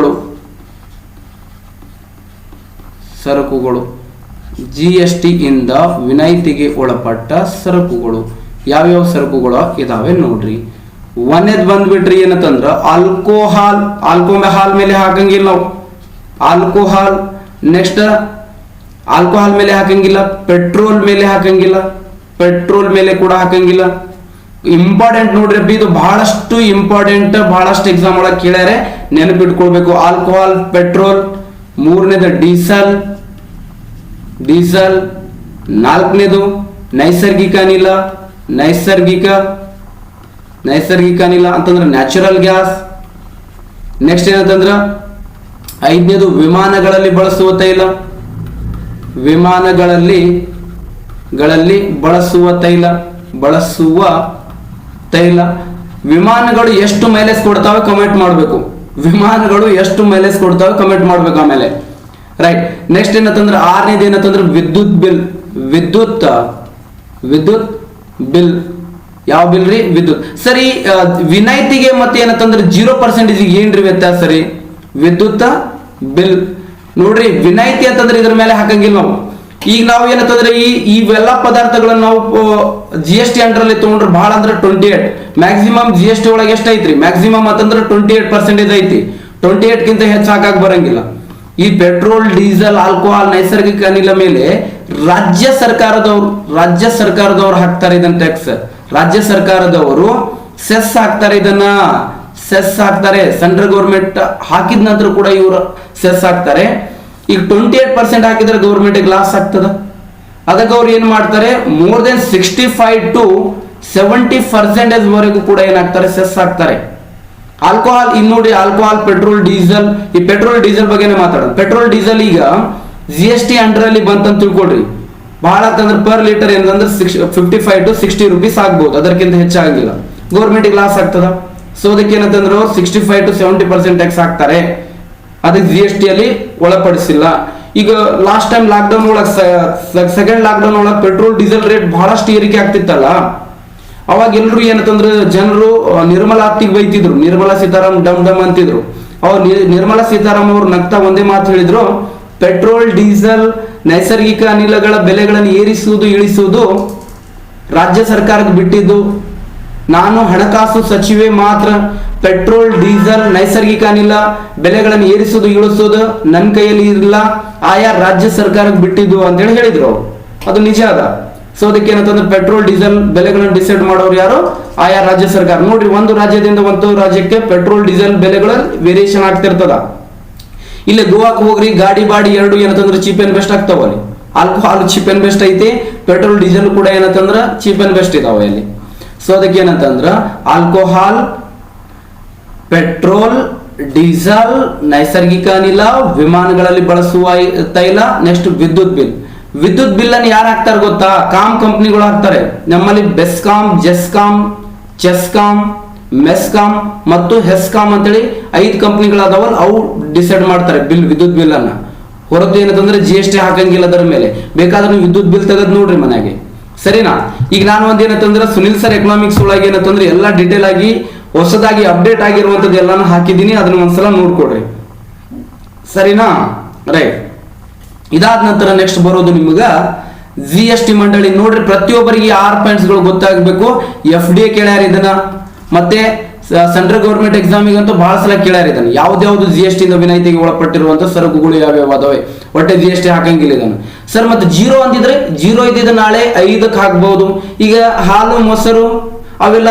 GST ಇಂದ ವಿನಾಯಿತಿಗೆ ಒಳಪಟ್ಟ ಸರಕುಗಳು ಯಾವ್ಯಾವ ಸರಕುಗಳು ಇದಾವೆ ನೋಡ್ರಿ. ಒಂದೇದ್ ಬಂದ್ಬಿಟ್ರಿ ಏನಂತಂದ್ರ ಆಲ್ಕೋಹಾಲ್ ಮೇಲೆ ಹಾಕಂಗಿಲ್ಲ ನಾವು. ನೆಕ್ಸ್ಟ್ ಆಲ್ಕೋಹಾಲ್ ಮೇಲೆ ಹಾಕಂಗಿಲ್ಲ, ಪೆಟ್ರೋಲ್ ಮೇಲೆ ಕೂಡ ಹಾಕಂಗಿಲ್ಲ. ಇಂಪಾರ್ಟೆಂಟ್ ನೋಡ್ರಿ, ಇದು ಬಹಳಷ್ಟು ಇಂಪಾರ್ಟೆಂಟ್, ಬಹಳಷ್ಟು ಎಕ್ಸಾಮ್ ಒಳಗೆ ಕೇಳ್ಯಾರೆ, ನೆನಪಿಟ್ಕೊಳ್ಬೇಕು. Alcohol, petrol. ಮೂರನೇದು ಡೀಸೆಲ್. ನಾಲ್ಕನೇದು ನೈಸರ್ಗಿಕ ಅನಿಲ ಅಂತಂದ್ರೆ ನ್ಯಾಚುರಲ್ ಗ್ಯಾಸ್. ನೆಕ್ಸ್ಟ್ ಏನಂತಂದ್ರ ಐದನೇದು ವಿಮಾನಗಳಲ್ಲಿ ಬಳಸುವ ತೈಲ. ವಿಮಾನಗಳು ಎಷ್ಟು ಮೈಲೇಜ್ ಕೊಡ್ತಾವೆ ಕಮೆಂಟ್ ಮಾಡಬೇಕು. ಆಮೇಲೆ ರೈಟ್. ನೆಕ್ಸ್ಟ್ ಏನಂತಂದ್ರೆ ಆರನೇದು ಏನಂತಂದ್ರೆ ವಿದ್ಯುತ್ ಬಿಲ್. ಯಾವ ಬಿಲ್ ರೀ? ವಿದ್ಯುತ್. ಸರಿ, ವಿನಾಯಿತಿಗೆ ಮತ್ತೆ ಏನಂತಂದ್ರೆ 0% ಏನ್ರಿ ವ್ಯತ್ಯಾಸ ಸರಿ? ವಿದ್ಯುತ್ ಬಿಲ್ ನೋಡ್ರಿ, ವಿನಾಯಿತಿ ಅಂತಂದ್ರೆ ಇದ್ರ ಮೇಲೆ ಹಾಕಂಗಿಲ್ಲ ನಾವು. ಈಗ ನಾವು ಏನಂತಂದ್ರೆ ಇವೆಲ್ಲ ಪದಾರ್ಥಗಳನ್ನ ನಾವು GST ಅಂಡರ್ ಅಲ್ಲಿ ತಗೊಂಡ್ರೆ ಬಹಳ ಅಂದ್ರೆ 28 ಮ್ಯಾಕ್ಸಿಮಮ್. GST ಒಳಗೆ ಎಷ್ಟು ಐತ್ರಿ? ಮ್ಯಾಕ್ಸಿಮಮ್ ಅಂತಂದ್ರೆ 28% ಐತಿ. 28 ಗಿಂತ ಹೆಚ್ಚು ಹಾಕಕ್ ಬರಂಗಿಲ್ಲ. ಈ ಪೆಟ್ರೋಲ್, ಡೀಸೆಲ್, ಆಲ್ಕೋಹಾಲ್, ನೈಸರ್ಗಿಕ ಅನಿಲ ಮೇಲೆ ರಾಜ್ಯ ಸರ್ಕಾರದವರು ಹಾಕ್ತಾರೆ ಇದನ್ನ ಟ್ಯಾಕ್ಸ್. ರಾಜ್ಯ ಸರ್ಕಾರದವರು ಸೆಸ್ ಹಾಕ್ತಾರೆ. ಸೆಂಟ್ರಲ್ ಗೌರ್ಮೆಂಟ್ ಹಾಕಿದ ನಂತರ ಕೂಡ ಇವರು ಸೆಸ್ ಹಾಕ್ತಾರೆ. ಈಗ 28% ಹಾಕಿದ್ರೆ ಗೌರ್ಮೆಂಟ್ ಲಾಸ್ ಆಗ್ತದ. ಅದಕ್ಕೆ ಅವ್ರು ಏನ್ ಮಾಡ್ತಾರೆ, ಮೋರ್ ದೆನ್ 65 to 70% ವರೆಗೂ ಕೂಡ ಏನಾಗ್ತಾರೆ, ಸೆಸ್ ಹಾಕ್ತಾರೆ. ಆಲ್ಕೋಹಾಲ್ ಇನ್ ನೋಡಿ, ಆಲ್ಕೋಹಾಲ್, ಪೆಟ್ರೋಲ್, ಡೀಸೆಲ್. ಈ ಪೆಟ್ರೋಲ್ ಡೀಸೆಲ್ ಬಗ್ಗೆನೇ ಮಾತಾಡೋದು. ಪೆಟ್ರೋಲ್ ಡೀಸೆಲ್ ಈಗ GST ಅಂಡರ್ ಅಲ್ಲಿ ಬಂತಂತ ತಿಳ್ಕೊಳ್ರಿ. ಬಹಳ ಅಂತಂದ್ರೆ ಪರ್ ಲೀಟರ್ ಏನಂದ್ರೆ 55 to 60 rupees ಆಗ್ಬಹುದು, ಅದಕ್ಕಿಂತ ಹೆಚ್ಚಾಗಿಲ್ಲ. ಗೌರ್ಮೆಂಟ್ ಲಾಸ್ ಆಗ್ತದ. ಸೊ ಅದಕ್ಕೆ ಏನಂತಂದ್ರೆ 65 to 70% ಟ್ಯಾಕ್ಸ್ ಹಾಕ್ತಾರೆ. ಅದಕ್ಕೆ GST ಅಲ್ಲಿ ಒಳಪಡಿಸಿಲ್ಲ. ಈಗ ಲಾಸ್ಟ್ ಟೈಮ್ ಲಾಕ್ಡೌನ್ ಒಳಗೆ, ಸೆಕೆಂಡ್ ಲಾಕ್ಡೌನ್ ಒಳಗೆ ಪೆಟ್ರೋಲ್ ಡೀಸೆಲ್ ರೇಟ್ ಬಹಳಷ್ಟು ಏರಿಕೆ ಆಗ್ತಿತ್ತಲ್ಲ. ಅವಾಗ ಎಲ್ರು ಏನಂತಂದ್ರೆ ಜನರು ನಿರ್ಮಲಾ ಅತ್ತಿಗೆ ಬೈತಿದ್ರು, ನಿರ್ಮಲಾ ಸೀತಾರಾಮ್ ಡಮ್ ಅಂತಿದ್ರು. ಅವ್ರು ನಿರ್ಮಲಾ ಸೀತಾರಾಮ್ ಅವರು ನಗ್ತಾ ಒಂದೇ ಮಾತು ಹೇಳಿದ್ರು, ಪೆಟ್ರೋಲ್, ಡೀಸೆಲ್, ನೈಸರ್ಗಿಕ ಅನಿಲಗಳ ಬೆಲೆಗಳನ್ನು ಏರಿಸುವುದು ಇಳಿಸುವುದು ರಾಜ್ಯ ಸರ್ಕಾರಕ್ಕೆ ಬಿಟ್ಟಿದ್ದು. ನಾನು ಹಣಕಾಸು ಸಚಿವೆ ಮಾತ್ರ. ಪೆಟ್ರೋಲ್, ಡೀಸೆಲ್, ನೈಸರ್ಗಿಕ ಅನಿಲ ಬೆಲೆಗಳನ್ನು ಏರಿಸುವುದು ಇಳಿಸುವುದು ನನ್ನ ಕೈಯಲ್ಲಿ ಇರಲಿಲ್ಲ, ಆಯಾ ರಾಜ್ಯ ಸರ್ಕಾರಕ್ಕೆ ಬಿಟ್ಟಿದ್ದು ಅಂತೇಳಿ ಹೇಳಿದ್ರು. ಅದು ನಿಜ ಅದ. ಸೊ ಅದಕ್ಕೆ ಏನಂತಂದ್ರೆ ಪೆಟ್ರೋಲ್, ಡೀಸೆಲ್ ಬೆಲೆಗಳನ್ನು ಡಿಸೈಡ್ ಮಾಡೋರು ಯಾರು? ಆಯಾ ರಾಜ್ಯ ಸರ್ಕಾರ. ನೋಡ್ರಿ, ಒಂದು ರಾಜ್ಯದಿಂದ ಒಂದು ರಾಜ್ಯಕ್ಕೆ ಪೆಟ್ರೋಲ್, ಡೀಸೆಲ್ ಬೆಲೆಗಳ ವೇರಿಯೇಷನ್ ಆಗ್ತಿರ್ತದ. ಇಲ್ಲಿ ಗೋವಾಕ್ ಹೋಗ್ರಿ, ಗಾಡಿ ಬಾಡಿ ಎರಡು ಏನಂತಂದ್ರೆ ಚೀಪ್ ಅಂಡ್ ಬೆಸ್ಟ್ ಆಗ್ತಾವ. ಅಲ್ಲಿ ಆಲ್ಕೋಹಾಲ್ ಚೀಪ್ ಅಂಡ್ ಬೆಸ್ಟ್ ಐತಿ, ಪೆಟ್ರೋಲ್, ಡೀಸೆಲ್ ಕೂಡ ಏನಂತಂದ್ರ ಚೀಪ್ ಅಂಡ್ ಬೆಸ್ಟ್ ಇದಾವೆ ಅಲ್ಲಿ. ಸೊ ಅದಕ್ಕೆ ಏನಂತಂದ್ರ ಆಲ್ಕೋಹಾಲ್, ಪೆಟ್ರೋಲ್, ಡೀಸೆಲ್, ನೈಸರ್ಗಿಕ ಅನಿಲ, ವಿಮಾನಗಳಲ್ಲಿ ಬಳಸುವ ತೈಲ. ನೆಕ್ಸ್ಟ್ ವಿದ್ಯುತ್ ಬಿಲ್ ಅನ್ನು ಯಾರು ಹಾಕ್ತಾರೆ ಗೊತ್ತಾ? ಕಂಪನಿಗಳು ಹಾಕ್ತಾರೆ. ನಮ್ಮಲ್ಲಿ ಬೆಸ್ಕಾಂ, ಚೆಸ್ಕಾಂ, ಮೆಸ್ಕಾಂ ಮತ್ತು ಹೆಸ್ಕಾಂ ಅಂತೇಳಿ 5 ಕಂಪನಿಗಳಾದವಲ್ಲ, ಅವು ಡಿಸೈಡ್ ಮಾಡ್ತಾರೆ ವಿದ್ಯುತ್ ಬಿಲ್ ಅನ್ನ. ಹೊರತು ಏನಂತಂದ್ರೆ GST ಹಾಕಂಗಿಲ್ಲ ಅದರ ಮೇಲೆ. ಬೇಕಾದ್ರೆ ನೀವು ವಿದ್ಯುತ್ ಬಿಲ್ ತೆಗೆದು ನೋಡ್ರಿ ಮನೆಗೆ, ಸರಿನಾ? ಈಗ ನಾನು ಒಂದೇನಂತಂದ್ರೆ ಸುನಿಲ್ ಸರ್ ಎಕನಾಮಿಕ್ಸ್ ಒಳಗೆ ಏನಂತಂದ್ರೆ ಎಲ್ಲ ಡಿಟೇಲ್ ಆಗಿ ಹೊಸದಾಗಿ ಅಪ್ಡೇಟ್ ಆಗಿರುವಂತದ್ದು ಎಲ್ಲಾನು ಹಾಕಿದ್ದೀನಿ, ಅದನ್ನ ಒಂದ್ಸಲ ನೋಡ್ಕೊಡ್ರಿ, ಸರಿನಾ? ರೈಟ್. ಇದಾದ ನಂತರ ನೆಕ್ಸ್ಟ್ ಬರೋದು ನಿಮ್ಗ GST ಮಂಡಳಿ. ನೋಡ್ರಿ, ಪ್ರತಿಯೊಬ್ಬರಿಗೆ 6 ಪಾಯಿಂಟ್ಸ್ಗಳು ಗೊತ್ತಾಗಬೇಕು. FDA ಕೇಳ್ಯಾರ ಇದನ್ನ, ಮತ್ತೆ ಸೆಂಟ್ರಲ್ ಗೌರ್ಮೆಂಟ್ ಎಕ್ಸಾಮಿಗಂತೂ ಬಹಳ ಸಲ ಕೇಳ್ಯಾರ ಇದನ್ನ. ಯಾವ್ದು GST ಇಂದ ವಿನಾಯಿತಿಗೆ ಒಳಪಟ್ಟಿರುವಂತ ಸರಕುಗಳು ಯಾವ್ಯಾವ ಅದಾವೆ, ಒಟ್ಟೆ GST ಹಾಕಂಗಿಲ್ಲ ಇದನ್ನು. ಸರ್ ಮತ್ತೆ 0 ಅಂದಿದ್ರೆ 0 ಇದ್ದಿದ್ದು ನಾಳೆ 5ಕ್ಕೆ ಹಾಕ್ಬಹುದು. ಈಗ ಹಾಲು, ಮೊಸರು ಅವೆಲ್ಲ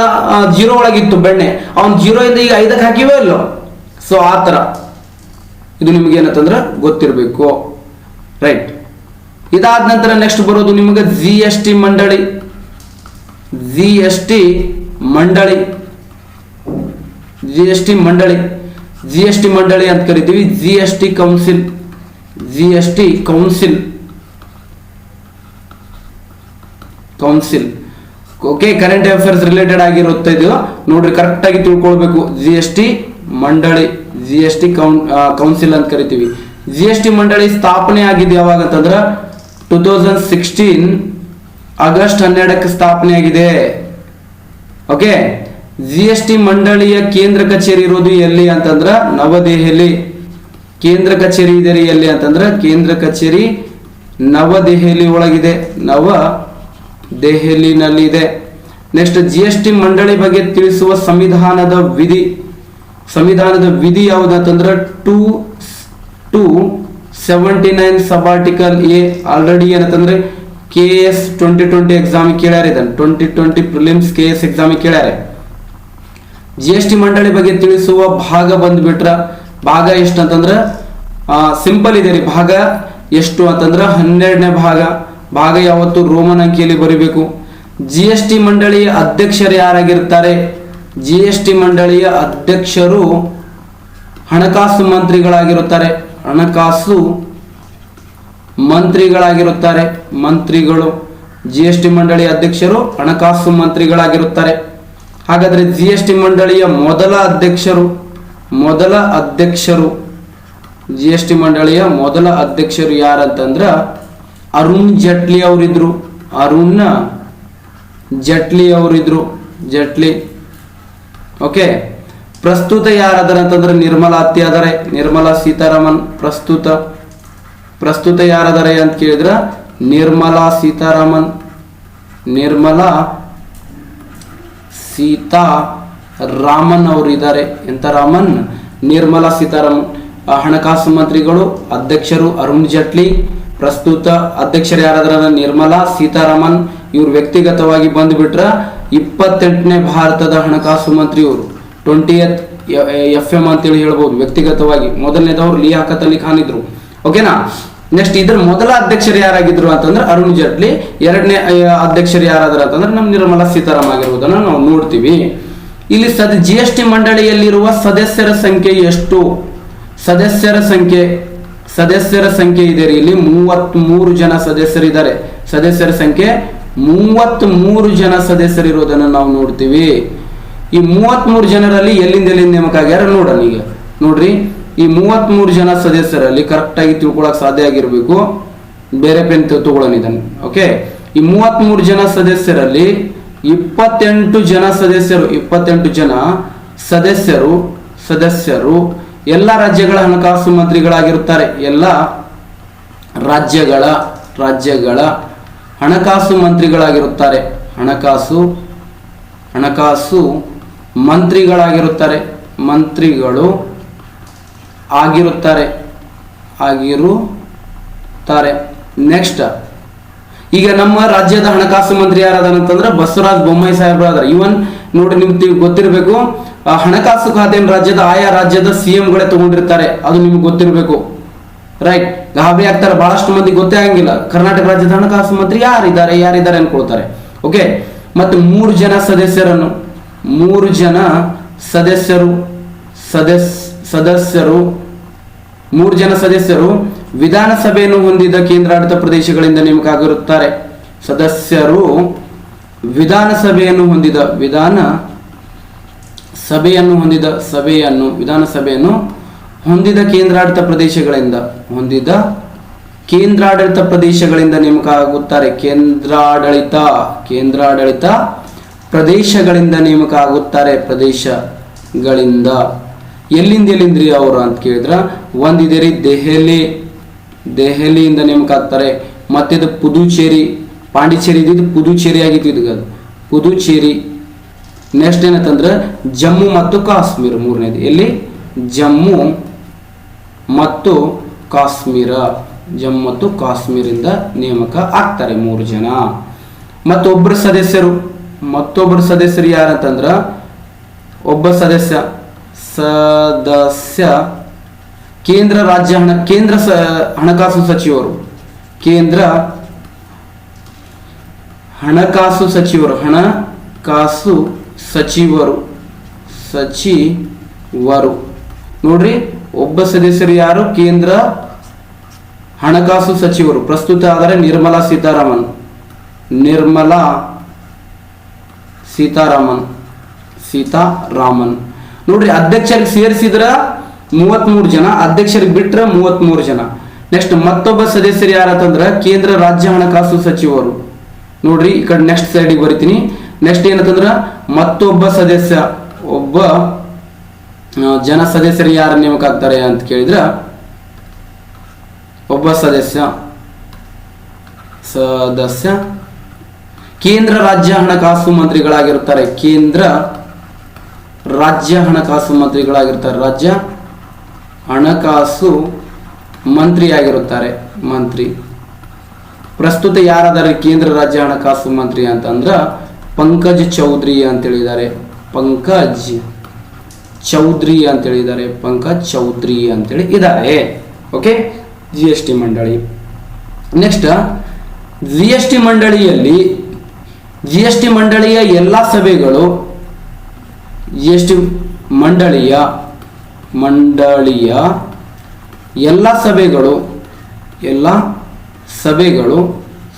0 ಒಳಗಿತ್ತು, ಬೆಣ್ಣೆ ಅವ್ನು 0 ಇಂದ ಈಗ 5ಕ್ಕೆ ಹಾಕಿವೇ ಇಲ್ಲೋ. ಸೊ ಆ ತರ ಇದು ನಿಮ್ಗೆ ಏನಂತಂದ್ರೆ ಗೊತ್ತಿರಬೇಕು, ರೈಟ್. ಇದಾದ ನಂತರ ನೆಕ್ಸ್ಟ್ ಬರೋದು ನಿಮಗೆ GST ಮಂಡಳಿ. GST ಮಂಡಳಿ ಅಂತ ಕರಿತೀವಿ. GST council. Okay, current affairs related ಆಗಿರುತ್ತೆ ಇದು. ನೋಡ್ರಿ, ಕರೆಕ್ಟ್ ಆಗಿ ತಿಳ್ಕೊಳ್ಬೇಕು. GST ಮಂಡಳಿ, GST ಕೌನ್ಸಿಲ್ ಅಂತ ಕರಿತೀವಿ. GST ಮಂಡಳಿ ಸ್ಥಾಪನೆ ಆಗಿದೆ ಯಾವಾಗ ಅಂತಂದ್ರ 2016 ಆಗಸ್ಟ್ 12ಕ್ಕೆ ಸ್ಥಾಪನೆ ಆಗಿದೆ. ಓಕೆ, GST ಮಂಡಳಿಯ ಕೇಂದ್ರ ಕಚೇರಿ ಇರೋದು ಎಲ್ಲಿ ಅಂತಂದ್ರ ನವದೆಹಲಿ. ಕೇಂದ್ರ ಕಚೇರಿ ಇದೆ ಎಲ್ಲಿ ಅಂತಂದ್ರ ಕೇಂದ್ರ ಕಚೇರಿ ನವದೆಹಲಿ ಒಳಗಿದೆ, ನವದೆಹಲಿನಲ್ಲಿ ಇದೆ. ನೆಕ್ಸ್ಟ್, GST ಮಂಡಳಿ ಬಗ್ಗೆ ತಿಳಿಸುವ ಸಂವಿಧಾನದ ವಿಧಿ ಯಾವುದಂತಂದ್ರ 279 ಸಬ್ ಆರ್ಟಿಕಲ್ ಎ. ಆಲ್ರೆಡಿ ಏನಂತಂದ್ರೆ KS 2020 ಎಕ್ಸಾಮ್ ಕೇಳ್ಯಾರ, ಇದನ್ನ 2020 ಪ್ರಿಲಿಮ್ಸ್ KS ಎಕ್ಸಾಮ್ ಕೇಳ್ಯಾರ. GST ಮಂಡಳಿ ಬಗ್ಗೆ ತಿಳಿಸುವ ಭಾಗ ಬಂದ್ಬಿಟ್ರ ಭಾಗ ಎಷ್ಟು ಅಂತಂದ್ರ ಸಿಂಪಲ್ ಇದೆ ರೀ. ಭಾಗ ಎಷ್ಟು ಅಂತಂದ್ರ 12ನೇ ಭಾಗ ಯಾವತ್ತು ರೋಮನ್ ಅಂಕಿಯಲ್ಲಿ ಬರೀಬೇಕು. GST ಮಂಡಳಿಯ ಅಧ್ಯಕ್ಷರು ಯಾರಾಗಿರ್ತಾರೆ? GST ಮಂಡಳಿಯ ಅಧ್ಯಕ್ಷರು ಹಣಕಾಸು ಮಂತ್ರಿಗಳಾಗಿರುತ್ತಾರೆ. ಮಂತ್ರಿಗಳು GST ಮಂಡಳಿಯ ಅಧ್ಯಕ್ಷರು ಹಣಕಾಸು ಮಂತ್ರಿಗಳಾಗಿರುತ್ತಾರೆ. ಹಾಗಾದ್ರೆ GST ಮಂಡಳಿಯ ಮೊದಲ ಅಧ್ಯಕ್ಷರು GST ಮಂಡಳಿಯ ಮೊದಲ ಅಧ್ಯಕ್ಷರು ಯಾರಂತಂದ್ರ ಅರುಣ್ ಜೇಟ್ಲಿ ಅವರಿದ್ರು. ಓಕೆ, ಪ್ರಸ್ತುತ ಯಾರದಾರ ಅಂತಂದ್ರೆ ನಿರ್ಮಲಾ ಸೀತಾರಾಮನ್. ಪ್ರಸ್ತುತ ಯಾರದಾರೆ ಅಂತ ಕೇಳಿದ್ರ ನಿರ್ಮಲಾ ಸೀತಾರಾಮನ್ ಅವರು ಇದ್ದಾರೆ. ಎಂತ ರಾಮನ್? ನಿರ್ಮಲಾ ಸೀತಾರಾಮನ್. ಹಣಕಾಸು ಮಂತ್ರಿಗಳು ಅಧ್ಯಕ್ಷರು ಅರುಣ್ ಜೇಟ್ಲಿ. ಪ್ರಸ್ತುತ ಅಧ್ಯಕ್ಷರು ಯಾರಾದ್ರ ನಿರ್ಮಲಾ ಸೀತಾರಾಮನ್. ಇವ್ರು ವ್ಯಕ್ತಿಗತವಾಗಿ ಬಂದ್ಬಿಟ್ರ 28ನೇ ಭಾರತದ ಹಣಕಾಸು ಮಂತ್ರಿ ಇವರು. 20th FM ಅಂತೇಳಿ ಹೇಳ್ಬೋದು ವ್ಯಕ್ತಿಗತವಾಗಿ. ಮೊದಲನೇದವ್ರು ಲಿಯಾಖತ್ ಅಲಿ ಖಾನ್ ಇದ್ರು. ಓಕೆನಾ? ನೆಕ್ಸ್ಟ್, ಇದ್ರ ಮೊದಲ ಅಧ್ಯಕ್ಷರು ಯಾರಾಗಿದ್ರು ಅಂತಂದ್ರೆ ಅರುಣ್ ಜೇಟ್ಲಿ. ಎರಡನೇ ಅಧ್ಯಕ್ಷರು ಯಾರಾದ್ರ ಅಂತಂದ್ರೆ ನಮ್ಮ ನಿರ್ಮಲಾ ಸೀತಾರಾಮನ್ ಆಗಿರುವುದನ್ನ ನಾವು ನೋಡ್ತೀವಿ. ಇಲ್ಲಿ GST ಮಂಡಳಿಯಲ್ಲಿರುವ ಸದಸ್ಯರ ಸಂಖ್ಯೆ ಎಷ್ಟು? ಸದಸ್ಯರ ಸಂಖ್ಯೆ ಇದೆ ರೀ. ಇಲ್ಲಿ 33 ಜನ ಸದಸ್ಯರಿದ್ದಾರೆ. ಸದಸ್ಯರ ಸಂಖ್ಯೆ 33 ಜನ ಸದಸ್ಯರಿರೋದನ್ನ ನಾವು ನೋಡ್ತೀವಿ. ಈ 33 ಜನರಲ್ಲಿ ಎಲ್ಲಿಂದ ನೇಮಕ ಆಗ್ಯಾರ ನೋಡೋಣ. ಈಗ ನೋಡ್ರಿ, ಈ 33 ಜನ ಸದಸ್ಯರಲ್ಲಿ ಕರೆಕ್ಟ್ ಆಗಿ ತಿಳ್ಕೊಳಕ್ ಸಾಧ್ಯ ಆಗಿರ್ಬೇಕು. ಬೇರೆ ಪೆನ್ ತಗೊಳ್ಳೋಣ ಇದನ್ನು. ಓಕೆ, ಈ 33 ಜನ ಸದಸ್ಯರಲ್ಲಿ 28 ಜನ ಸದಸ್ಯರು ಎಲ್ಲ ರಾಜ್ಯಗಳ ಹಣಕಾಸು ಮಂತ್ರಿಗಳಾಗಿರುತ್ತಾರೆ. ಎಲ್ಲ ರಾಜ್ಯಗಳ ಹಣಕಾಸು ಮಂತ್ರಿಗಳಾಗಿರುತ್ತಾರೆ. ಹಣಕಾಸು ಮಂತ್ರಿಗಳು ಆಗಿರುತ್ತಾರೆ. ನೆಕ್ಸ್ಟ್, ಈಗ ನಮ್ಮ ರಾಜ್ಯದ ಹಣಕಾಸು ಮಂತ್ರಿ ಯಾರಾದಂತಂದ್ರೆ ಬಸವರಾಜ ಬೊಮ್ಮಾಯಿ ಸಾಹೇಬ್ರು ಅದಾರ. ಇವನ್ ನೋಡಿ, ನಿಮ್ಗೆ ಗೊತ್ತಿರಬೇಕು, ಹಣಕಾಸು ಖಾತೆಯನ್ನು ಆಯಾ ರಾಜ್ಯದ CM-ಗಳೇ ತಗೊಂಡಿರ್ತಾರೆ. ಅದು ನಿಮ್ಗೆ ಗೊತ್ತಿರಬೇಕು, ರೈಟ್? ಗಾಬರಿ ಆಗ್ತಾರೆ ಬಹಳಷ್ಟು ಮಂದಿ, ಗೊತ್ತೇ ಆಗಂಗಿಲ್ಲ ಕರ್ನಾಟಕ ರಾಜ್ಯದ ಹಣಕಾಸು ಮಂತ್ರಿ ಯಾರಿದ್ದಾರೆ ಅನ್ಕೊಳ್ತಾರೆ. ಓಕೆ, ಮತ್ತು 3 ಜನ ಸದಸ್ಯರು ವಿಧಾನಸಭೆಯನ್ನು ಹೊಂದಿದ ಕೇಂದ್ರಾಡಳಿತ ಪ್ರದೇಶಗಳಿಂದ ನೇಮಕ ಆಗಿರುತ್ತಾರೆ. ಸದಸ್ಯರು ವಿಧಾನಸಭೆಯನ್ನು ಹೊಂದಿದ ಕೇಂದ್ರಾಡಳಿತ ಪ್ರದೇಶಗಳಿಂದ ನೇಮಕ ಆಗುತ್ತಾರೆ. ಕೇಂದ್ರಾಡಳಿತ ಪ್ರದೇಶಗಳಿಂದ ನೇಮಕ ಆಗುತ್ತಾರೆ. ಪ್ರದೇಶಗಳಿಂದ ಎಲ್ಲಿಂದ್ರಿ ಅವರು ಅಂತ ಕೇಳಿದ್ರ ಒಂದಿದೆ ರೀ ದೆಹಲಿಯಿಂದ ನೇಮಕ ಆಗ್ತಾರೆ. ಮತ್ತಿದು ಪುದುಚೇರಿ, ಪಾಂಡಿಚೇರಿ ಇದ್ದಿದ್ದು ಪುದುಚೇರಿ ಆಗಿತ್ತು. ಇದು ಪುದುಚೇರಿ. ನೆಕ್ಸ್ಟ್ ಏನಂತಂದ್ರೆ ಜಮ್ಮು ಮತ್ತು ಕಾಶ್ಮೀರ. ಮೂರನೇದು ಎಲ್ಲಿ? ಜಮ್ಮು ಮತ್ತು ಕಾಶ್ಮೀರಿಂದ ನೇಮಕ ಆಗ್ತಾರೆ 3 ಜನ. ಮತ್ತೊಬ್ಬರು ಸದಸ್ಯರು ಯಾರಂತಂದ್ರ ಒಬ್ಬ ಸದಸ್ಯ ಕೇಂದ್ರ ಹಣಕಾಸು ಸಚಿವರು. ನೋಡ್ರಿ, ಒಬ್ಬ ಸದಸ್ಯರು ಯಾರು? ಕೇಂದ್ರ ಹಣಕಾಸು ಸಚಿವರು. ಪ್ರಸ್ತುತ ಆದರೆ ನಿರ್ಮಲಾ ಸೀತಾರಾಮನ್ ನೋಡ್ರಿ, ಅಧ್ಯಕ್ಷರಿಗೆ ಸೇರಿಸಿದ್ರ 33 ಜನ, ಅಧ್ಯಕ್ಷರಿಗೆ ಬಿಟ್ರ 33 ಜನ. ನೆಕ್ಸ್ಟ್ ಮತ್ತೊಬ್ಬ ಸದಸ್ಯರು ಯಾರಂತಂದ್ರ ಕೇಂದ್ರ ರಾಜ್ಯ ಹಣಕಾಸು ಸಚಿವರು. ನೋಡ್ರಿ ಈ ಕಡೆ ನೆಕ್ಸ್ಟ್ ಸೈಡಿಗೆ ಬರಿತೀನಿ. ನೆಕ್ಸ್ಟ್ ಏನಂತಂದ್ರ ಮತ್ತೊಬ್ಬ ಸದಸ್ಯ, ಒಬ್ಬ ಜನ ಸದಸ್ಯರು ಯಾರು ನೇಮಕ ಆಗ್ತಾರೆ ಅಂತ ಕೇಳಿದ್ರ ಒಬ್ಬ ಸದಸ್ಯ ಕೇಂದ್ರ ರಾಜ್ಯ ಹಣಕಾಸು ಮಂತ್ರಿಗಳಾಗಿರುತ್ತಾರೆ. ಕೇಂದ್ರ ರಾಜ್ಯ ಹಣಕಾಸು ಮಂತ್ರಿಗಳಾಗಿರ್ತಾರೆ. ರಾಜ್ಯ ಹಣಕಾಸು ಮಂತ್ರಿಯಾಗಿರುತ್ತಾರೆ. ಮಂತ್ರಿ ಪ್ರಸ್ತುತ ಯಾರಾದರೆ ಕೇಂದ್ರ ರಾಜ್ಯ ಹಣಕಾಸು ಮಂತ್ರಿ ಅಂತಂದ್ರ ಪಂಕಜ್ ಚೌಧರಿ ಅಂತ ಹೇಳಿದ್ದಾರೆ. ಪಂಕಜ್ ಚೌಧರಿ ಅಂತೇಳಿ ಇದ್ದಾರೆ. ಓಕೆ, GST ಮಂಡಳಿ. ನೆಕ್ಸ್ಟ್ GST ಮಂಡಳಿಯ ಎಲ್ಲ ಸಭೆಗಳು, GST ಮಂಡಳಿಯ ಎಲ್ಲ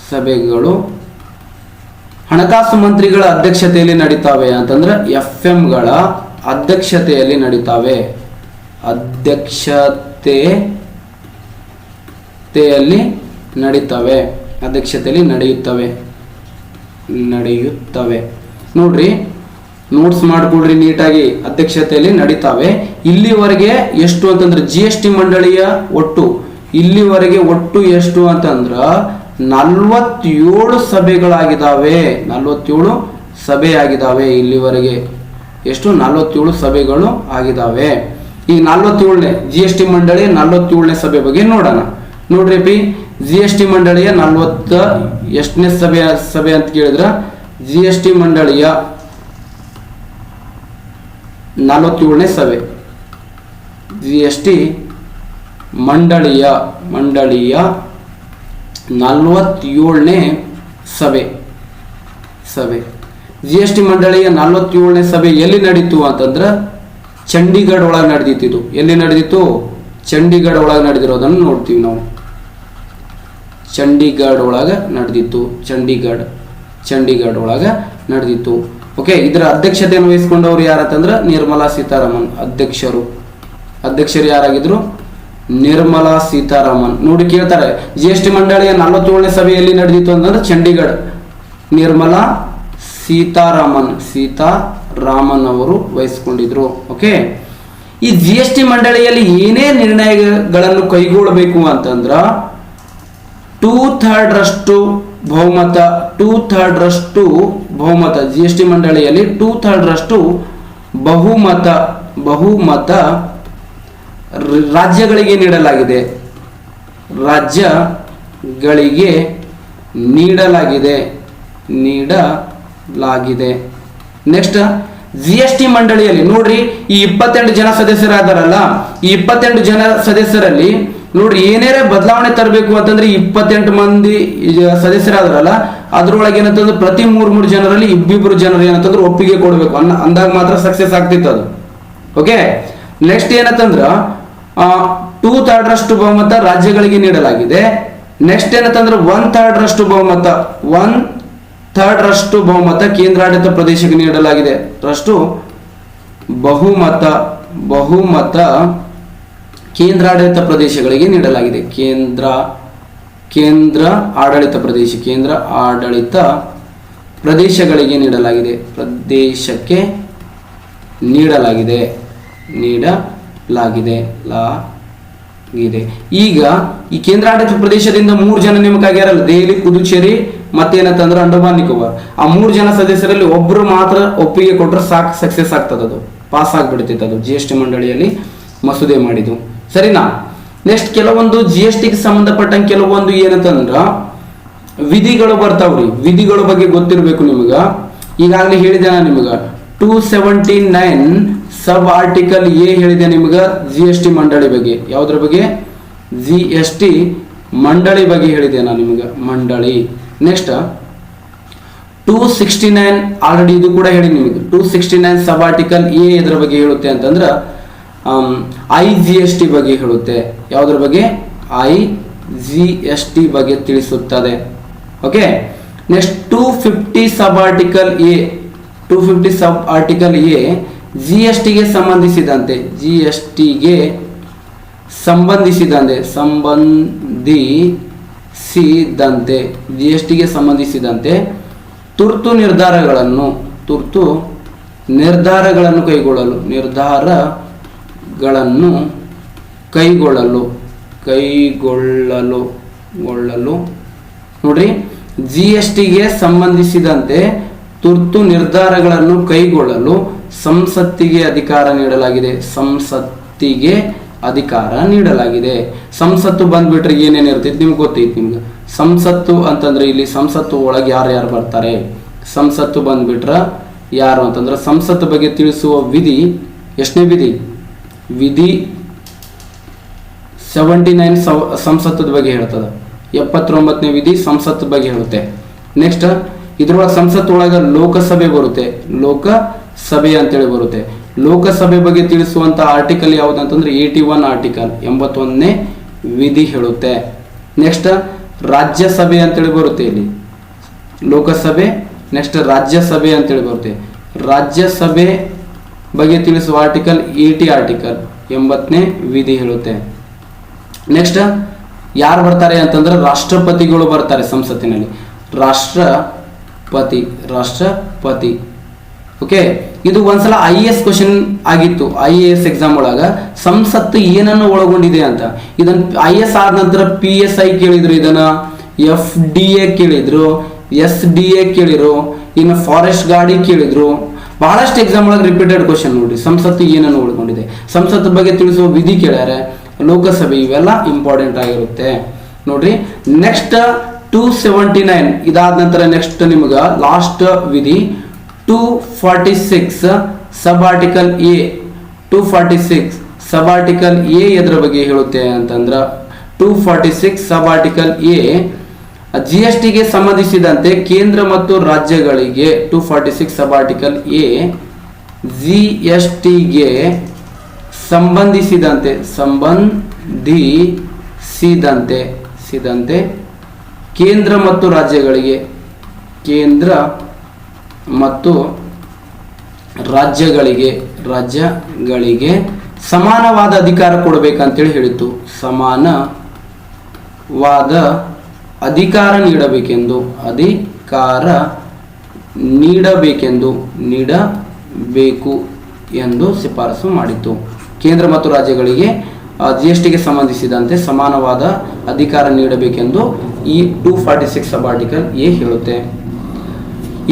ಸಭೆಗಳು ಹಣಕಾಸು ಮಂತ್ರಿಗಳ ಅಧ್ಯಕ್ಷತೆಯಲ್ಲಿ ನಡೀತಾವೆ ಅಂತಂದ್ರೆ FM ಗಳ ಅಧ್ಯಕ್ಷತೆಯಲ್ಲಿ ನಡೀತಾವೆ. ಅಧ್ಯಕ್ಷತೆಯಲ್ಲಿ ನಡೆಯುತ್ತವೆ. ನೋಡ್ರಿ, ನೋಟ್ಸ್ ಮಾಡ್ಕೊಡ್ರಿ ನೀಟಾಗಿ. ಅಧ್ಯಕ್ಷತೆಯಲ್ಲಿ ನಡೀತಾವೆ. ಇಲ್ಲಿವರೆಗೆ ಎಷ್ಟು ಅಂತಂದ್ರೆ GST ಮಂಡಳಿಯ ಇಲ್ಲಿವರೆಗೆ ಒಟ್ಟು ಎಷ್ಟು ಅಂತಂದ್ರ 47 ಸಭೆಗಳಾಗಿದ್ದಾವೆ. 47 ಸಭೆಯಾಗಿದ್ದಾವೆ ಇಲ್ಲಿವರೆಗೆ. ಎಷ್ಟು? 47 ಸಭೆಗಳು ಆಗಿದ್ದಾವೆ. ಈ 47ನೇ GST ಮಂಡಳಿಯ 47ನೇ ಸಭೆ ಬಗ್ಗೆ ನೋಡೋಣ. ನೋಡ್ರಿ ಪಿ, GST ಮಂಡಳಿಯ 40ನೇ ಸಭೆ ಅಂತ ಕೇಳಿದ್ರ GST ಮಂಡಳಿಯ 47ನೇ ಸಭೆ. GST ಮಂಡಳಿಯ 47ನೇ ಸಭೆ. GST ಮಂಡಳಿಯ 47ನೇ ಸಭೆ ಎಲ್ಲಿ ನಡೀತು ಅಂತಂದ್ರ ಚಂಡೀಗಢ ಒಳಗೆ ನಡೆದಿತ್ತು. ಎಲ್ಲಿ ನಡೆದಿತ್ತು? ಚಂಡೀಗಢ ಒಳಗೆ ನಡೆದಿರೋದನ್ನು ನೋಡ್ತೀವಿ ನಾವು. ಚಂಡೀಗಢ ಒಳಗೆ ನಡೆದಿತ್ತು. ಓಕೆ, ಇದರ ಅಧ್ಯಕ್ಷತೆಯನ್ನು ವಹಿಸಿಕೊಂಡವರು ಯಾರಂತಂದ್ರ ನಿರ್ಮಲಾ ಸೀತಾರಾಮನ್. ಅಧ್ಯಕ್ಷರು ಯಾರಾಗಿದ್ರು? ನಿರ್ಮಲಾ ಸೀತಾರಾಮನ್. ನೋಡಿ ಕೇಳ್ತಾರೆ, GST ಮಂಡಳಿಯ 47ನೇ ಸಭೆ ಎಲ್ಲಿ ನಡೆದಿತ್ತು ಅಂತಂದ್ರೆ ಚಂಡೀಗಢ. ನಿರ್ಮಲಾ ಸೀತಾರಾಮನ್ ಅವರು ವಹಿಸಿಕೊಂಡಿದ್ರು. ಓಕೆ, ಈ GST ಮಂಡಳಿಯಲ್ಲಿ ಏನೇ ನಿರ್ಣಯಗಳನ್ನು ಕೈಗೊಳ್ಳಬೇಕು ಅಂತಂದ್ರ 2/3 ಬಹುಮತ GST ಮಂಡಳಿಯಲ್ಲಿ 2/3 ಬಹುಮತ ರಾಜ್ಯಗಳಿಗೆ ನೀಡಲಾಗಿದೆ. ನೆಕ್ಸ್ಟ್ GST ಮಂಡಳಿಯಲ್ಲಿ ನೋಡ್ರಿ, ಈ 28 ಜನ ಸದಸ್ಯರಾದಾರಲ್ಲ, ಈ 28 ಜನ ಸದಸ್ಯರಲ್ಲಿ ನೋಡ್ರಿ ಏನೇರೇ ಬದಲಾವಣೆ ತರಬೇಕು ಅಂತಂದ್ರೆ 28 ಮಂದಿ ಸದಸ್ಯರಾದ್ರಲ್ಲ, ಅದ್ರೊಳಗೆ ಏನಂತಂದ್ರೆ ಪ್ರತಿ 3 ಜನರಲ್ಲಿ ಇಬ್ಬಿಬ್ರು ಜನರು ಏನಂತಂದ್ರೆ ಒಪ್ಪಿಗೆ ಕೊಡಬೇಕು ಅಂದಾಗ ಮಾತ್ರ ಸಕ್ಸಸ್ ಆಗ್ತಿತ್ತು ಅದು. ಓಕೆ, ನೆಕ್ಸ್ಟ್ ಏನಂತಂದ್ರ 2/3 ಬಹುಮತ ರಾಜ್ಯಗಳಿಗೆ ನೀಡಲಾಗಿದೆ. ನೆಕ್ಸ್ಟ್ ಏನಂತಂದ್ರೆ 1/3 ಬಹುಮತ ಕೇಂದ್ರಾಡಳಿತ ಪ್ರದೇಶಕ್ಕೆ ನೀಡಲಾಗಿದೆ. ಬಹುಮತ ಕೇಂದ್ರಾಡಳಿತ ಪ್ರದೇಶಗಳಿಗೆ ನೀಡಲಾಗಿದೆ. ಕೇಂದ್ರ ಆಡಳಿತ ಪ್ರದೇಶಗಳಿಗೆ ಪ್ರದೇಶಕ್ಕೆ ನೀಡಲಾಗಿದೆ. ಈಗ ಈ ಕೇಂದ್ರಾಡಳಿತ ಪ್ರದೇಶದಿಂದ 3 ಜನ ನೇಮಕ ಆಗ್ಯಾರಲ್ಲ, ದೆಹಲಿ, ಪುದುಚೇರಿ ಮತ್ತೇನಂತಂದ್ರೆ ಅಂಡಮಾನ್ ನಿಕೋಬಾರ್. ಆ 3 ಜನ ಸದಸ್ಯರಲ್ಲಿ ಒಬ್ರು ಮಾತ್ರ ಒಪ್ಪಿಗೆ ಕೊಟ್ರೆ ಸಾಕು, ಸಕ್ಸಸ್ ಆಗ್ತದ, ಅದು ಪಾಸ್ ಆಗ್ಬಿಡ್ತೈತೆ. ಅದು GST ಮಂಡಳಿಯಲ್ಲಿ ಮಸೂದೆ ಮಾಡಿದ್ದು, ಸರಿನಾ? ನೆಕ್ಸ್ಟ್ ಕೆಲವೊಂದು GSTಗೆ ಸಂಬಂಧಪಟ್ಟಂಗೆ ಕೆಲವೊಂದು ಏನಂತಂದ್ರ ವಿಧಿಗಳು ಬರ್ತಾವ್ರಿ. ವಿಧಿಗಳ ಬಗ್ಗೆ ಗೊತ್ತಿರಬೇಕು ನಿಮಗ. ಈಗಾಗಲೇ ಹೇಳಿದೆ ನಾನು ನಿಮಗ 279 ಸಬ್ ಆರ್ಟಿಕಲ್ ಎ ಹೇಳಿದೆ ನಿಮಗ GST ಮಂಡಳಿ ಬಗ್ಗೆ. ಯಾವುದ್ರ ಬಗ್ಗೆ? GST ಮಂಡಳಿ ಬಗ್ಗೆ ಹೇಳಿದೆ ನಾನು ನಿಮಗ, ಮಂಡಳಿ. ನೆಕ್ಸ್ಟ್ 269 ಆಲ್ರೆಡಿ ಇದು ಕೂಡ ಹೇಳಿ ನಿಮಗೆ. 269 ಸಬ್ ಆರ್ಟಿಕಲ್ ಎ ಎದ್ರ ಬಗ್ಗೆ ಹೇಳುತ್ತೆ ಅಂತಂದ್ರ IGST ಬಗ್ಗೆ ಹೇಳುತ್ತೆ. ಯಾವುದ್ರ ಬಗ್ಗೆ? IGST ಬಗ್ಗೆ ತಿಳಿಸುತ್ತದೆ. Okay, next 250 sub article A 250 sub article A ಜಿಎಸ್ಟಿಗೆ ಸಂಬಂಧಿಸಿದಂತೆ ಜಿಎಸ್ಟಿಗೆ ಸಂಬಂಧಿಸಿದಂತೆ ತುರ್ತು ನಿರ್ಧಾರಗಳನ್ನು ಕೈಗೊಳ್ಳಲು ನೋಡ್ರಿ, ಜಿಎಸ್ಟಿಗೆ ಸಂಬಂಧಿಸಿದಂತೆ ತುರ್ತು ನಿರ್ಧಾರಗಳನ್ನು ಕೈಗೊಳ್ಳಲು ಸಂಸತ್ತಿಗೆ ಅಧಿಕಾರ ನೀಡಲಾಗಿದೆ. ಸಂಸತ್ತು ಬಂದ್ಬಿಟ್ರೆ ಏನೇನು ಇರ್ತೈತಿ ನಿಮ್ಗೆ ಗೊತ್ತೈತಿ. ನಿಮ್ಗೆ ಸಂಸತ್ತು ಅಂತಂದ್ರೆ ಇಲ್ಲಿ ಸಂಸತ್ತು ಒಳಗೆ ಯಾರು ಬರ್ತಾರೆ, ಸಂಸತ್ತು ಬಂದ್ಬಿಟ್ರ ಯಾರು ಅಂತಂದ್ರೆ ಸಂಸತ್ತು ಬಗ್ಗೆ ತಿಳಿಸುವ ವಿಧಿ ಎಷ್ಟನೇ ವಿಧಿ 79 ಸಂಸತ್ತದ ಬಗ್ಗೆ ಹೇಳ್ತದ. 79ನೇ ವಿಧಿ ಸಂಸತ್ ಬಗ್ಗೆ ಹೇಳುತ್ತೆ. ನೆಕ್ಸ್ಟ್ ಇದ್ರೊಳಗೆ ಸಂಸತ್ ಒಳಗ ಲೋಕಸಭೆ ಬರುತ್ತೆ, ಲೋಕಸಭೆ ಅಂತೇಳಿ ಬರುತ್ತೆ. ಲೋಕಸಭೆ ಬಗ್ಗೆ ತಿಳಿಸುವಂತ ಆರ್ಟಿಕಲ್ ಯಾವುದು ಅಂತಂದ್ರೆ 81 ಆರ್ಟಿಕಲ್ 81ನೇ ವಿಧಿ ಹೇಳುತ್ತೆ. ನೆಕ್ಸ್ಟ್ ರಾಜ್ಯಸಭೆ ಅಂತೇಳಿ ಬರುತ್ತೆ ಇಲ್ಲಿ ಲೋಕಸಭೆ, ನೆಕ್ಸ್ಟ್ ರಾಜ್ಯಸಭೆ ಅಂತೇಳಿ ಬರುತ್ತೆ. ರಾಜ್ಯಸಭೆ ಬಗ್ಗೆ ತಿಳಿಸುವ ಆರ್ಟಿಕಲ್ 80 ಆರ್ಟಿಕಲ್ 80ನೇ ವಿಧಿ ಹೇಳುತ್ತೆ. ನೆಕ್ಸ್ಟ್ ಯಾರು ಬರ್ತಾರೆ ಅಂತಂದ್ರೆ ರಾಷ್ಟ್ರಪತಿಗಳು ಬರ್ತಾರೆ ಸಂಸತ್ತಿನಲ್ಲಿ. ರಾಷ್ಟ್ರಪತಿ ಓಕೆ. ಇದು ಒಂದ್ಸಲ IAS ಕ್ವಶನ್ ಆಗಿತ್ತು. IAS ಎಕ್ಸಾಮ್ ಒಳಗ ಸಂಸತ್ತು ಏನನ್ನು ಒಳಗೊಂಡಿದೆ ಅಂತ. ಇದನ್ನ IAS ಆದ ನಂತರ PSI ಕೇಳಿದ್ರು, ಇದನ್ನ FDA ಕೇಳಿದ್ರು, SDA ಕೇಳಿದ್ರು, ಇನ್ನು ಫಾರೆಸ್ಟ್ ಗಾರ್ಡ್ ಕೇಳಿದ್ರು. ಬಹಳಷ್ಟು ಎಕ್ಸಾಮ್ ಒಳಗೆ ರಿಪೀಟೆಡ್ ಕ್ವಶನ್ ನೋಡ್ರಿ, ಸಂಸತ್ತು ಏನನ್ನು ಒಳಗೊಂಡಿದೆ, ಸಂಸತ್ತು ಬಗ್ಗೆ ತಿಳಿಸುವ ವಿಧಿ ಕೇಳ್ಯಾರೆ, ಲೋಕಸಭೆ, ಇವೆಲ್ಲ ಇಂಪಾರ್ಟೆಂಟ್ ಆಗಿರುತ್ತೆ ನೋಡ್ರಿ. ನೆಕ್ಸ್ಟ್ 279 ಇದಾದ ನಂತರ ನೆಕ್ಸ್ಟ್ ನಿಮ್ಗ ಲಾಸ್ಟ್ ವಿಧಿ 246 sub article A. 246 sub article A ಎದ್ರ ಬಗ್ಗೆ ಹೇಳುತ್ತೆ ಅಂತಂದ್ರ 246 ಸಬ್ ಆರ್ಟಿಕಲ್ ಎ ಜಿಎಸ್ಟಿಗೆ ಸಂಬಂಧಿಸಿದಂತೆ ಕೇಂದ್ರ ಮತ್ತು ರಾಜ್ಯಗಳಿಗೆ 246 ಸಬ್ ಆರ್ಟಿಕಲ್ ಎ ಜಿಎಸ್ಟಿಗೆ ಸಂಬಂಧಿಸಿದಂತೆ ಕೇಂದ್ರ ಮತ್ತು ರಾಜ್ಯಗಳಿಗೆ ಸಮಾನವಾದ ಅಧಿಕಾರ ಕೊಡಬೇಕಂತೇಳಿ ಹೇಳಿತ್ತು. ಸಮಾನವಾದ ಅಧಿಕಾರ ನೀಡಬೇಕು ಎಂದು ಶಿಫಾರಸು ಮಾಡಿತ್ತು. ಕೇಂದ್ರ ಮತ್ತು ರಾಜ್ಯಗಳಿಗೆ ಜಿಎಸ್ಟಿಗೆ ಸಂಬಂಧಿಸಿದಂತೆ ಸಮಾನವಾದ ಅಧಿಕಾರ ನೀಡಬೇಕೆಂದು ಈ 246 ಸಬ್ ಆರ್ಟಿಕಲ್ ಎ ಹೇಳುತ್ತೆ.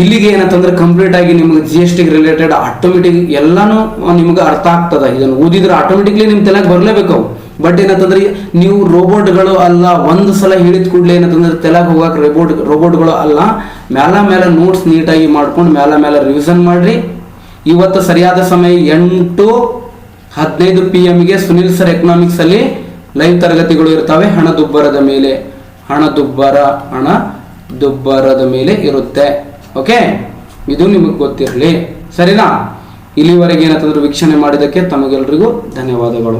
ಇಲ್ಲಿಗೆ ಏನಂತಂದ್ರೆ ಕಂಪ್ಲೀಟ್ ಆಗಿ ನಿಮ್ಗೆ ಜಿಎಸ್ಟಿಗೆ ರಿಲೇಟೆಡ್ ಆಟೋಮೆಟಿಕ್ ಎಲ್ಲಾನು ನಿಮ್ಗೆ ಅರ್ಥ ಆಗ್ತದ. ಇದನ್ನು ಓದಿದ್ರೆ ಆಟೋಮೆಟಿಕ್ಲಿ ನಿಮ್ ತಲೆಗೆ ಬರ್ಲೇಬೇಕು ಅವು. ಬಟ್ ಏನಂತಂದ್ರೆ ನೀವು ರೋಬೋಟ್ಗಳು ಅಲ್ಲ, ಒಂದು ಸಲ ಹೇಳಿದ ಕೂಡಲೇ ಏನಂತಂದ್ರೆ ತಲೆಗೆ ಹೋಗಕ್ಕೆ ರೋಬೋಟ್ಗಳು ಅಲ್ಲ. ಮೇಲೆ ನೋಟ್ಸ್ ನೀಟಾಗಿ ಮಾಡ್ಕೊಂಡು ಮೇಲೆ ರಿವಿಷನ್ ಮಾಡ್ರಿ. ಇವತ್ತು ಸರಿಯಾದ ಸಮಯ 8:15 PM ಗೆ ಸುನಿಲ್ ಸರ್ ಎಕನಾಮಿಕ್ಸ್ ಅಲ್ಲಿ ಲೈವ್ ತರಗತಿಗಳು ಇರ್ತವೆ. ಹಣದುಬ್ಬರದ ಮೇಲೆ ಇರುತ್ತೆ. ಓಕೆ, ಇದು ನಿಮಗೆ ಗೊತ್ತಿರಲಿ, ಸರಿನಾ? ಇಲ್ಲಿವರೆಗೆ ಏನಂತಂದ್ರೆ ವೀಕ್ಷಣೆ ಮಾಡಿದ್ದಕ್ಕೆ ತಮಗೆಲ್ಲರಿಗೂ ಧನ್ಯವಾದಗಳು.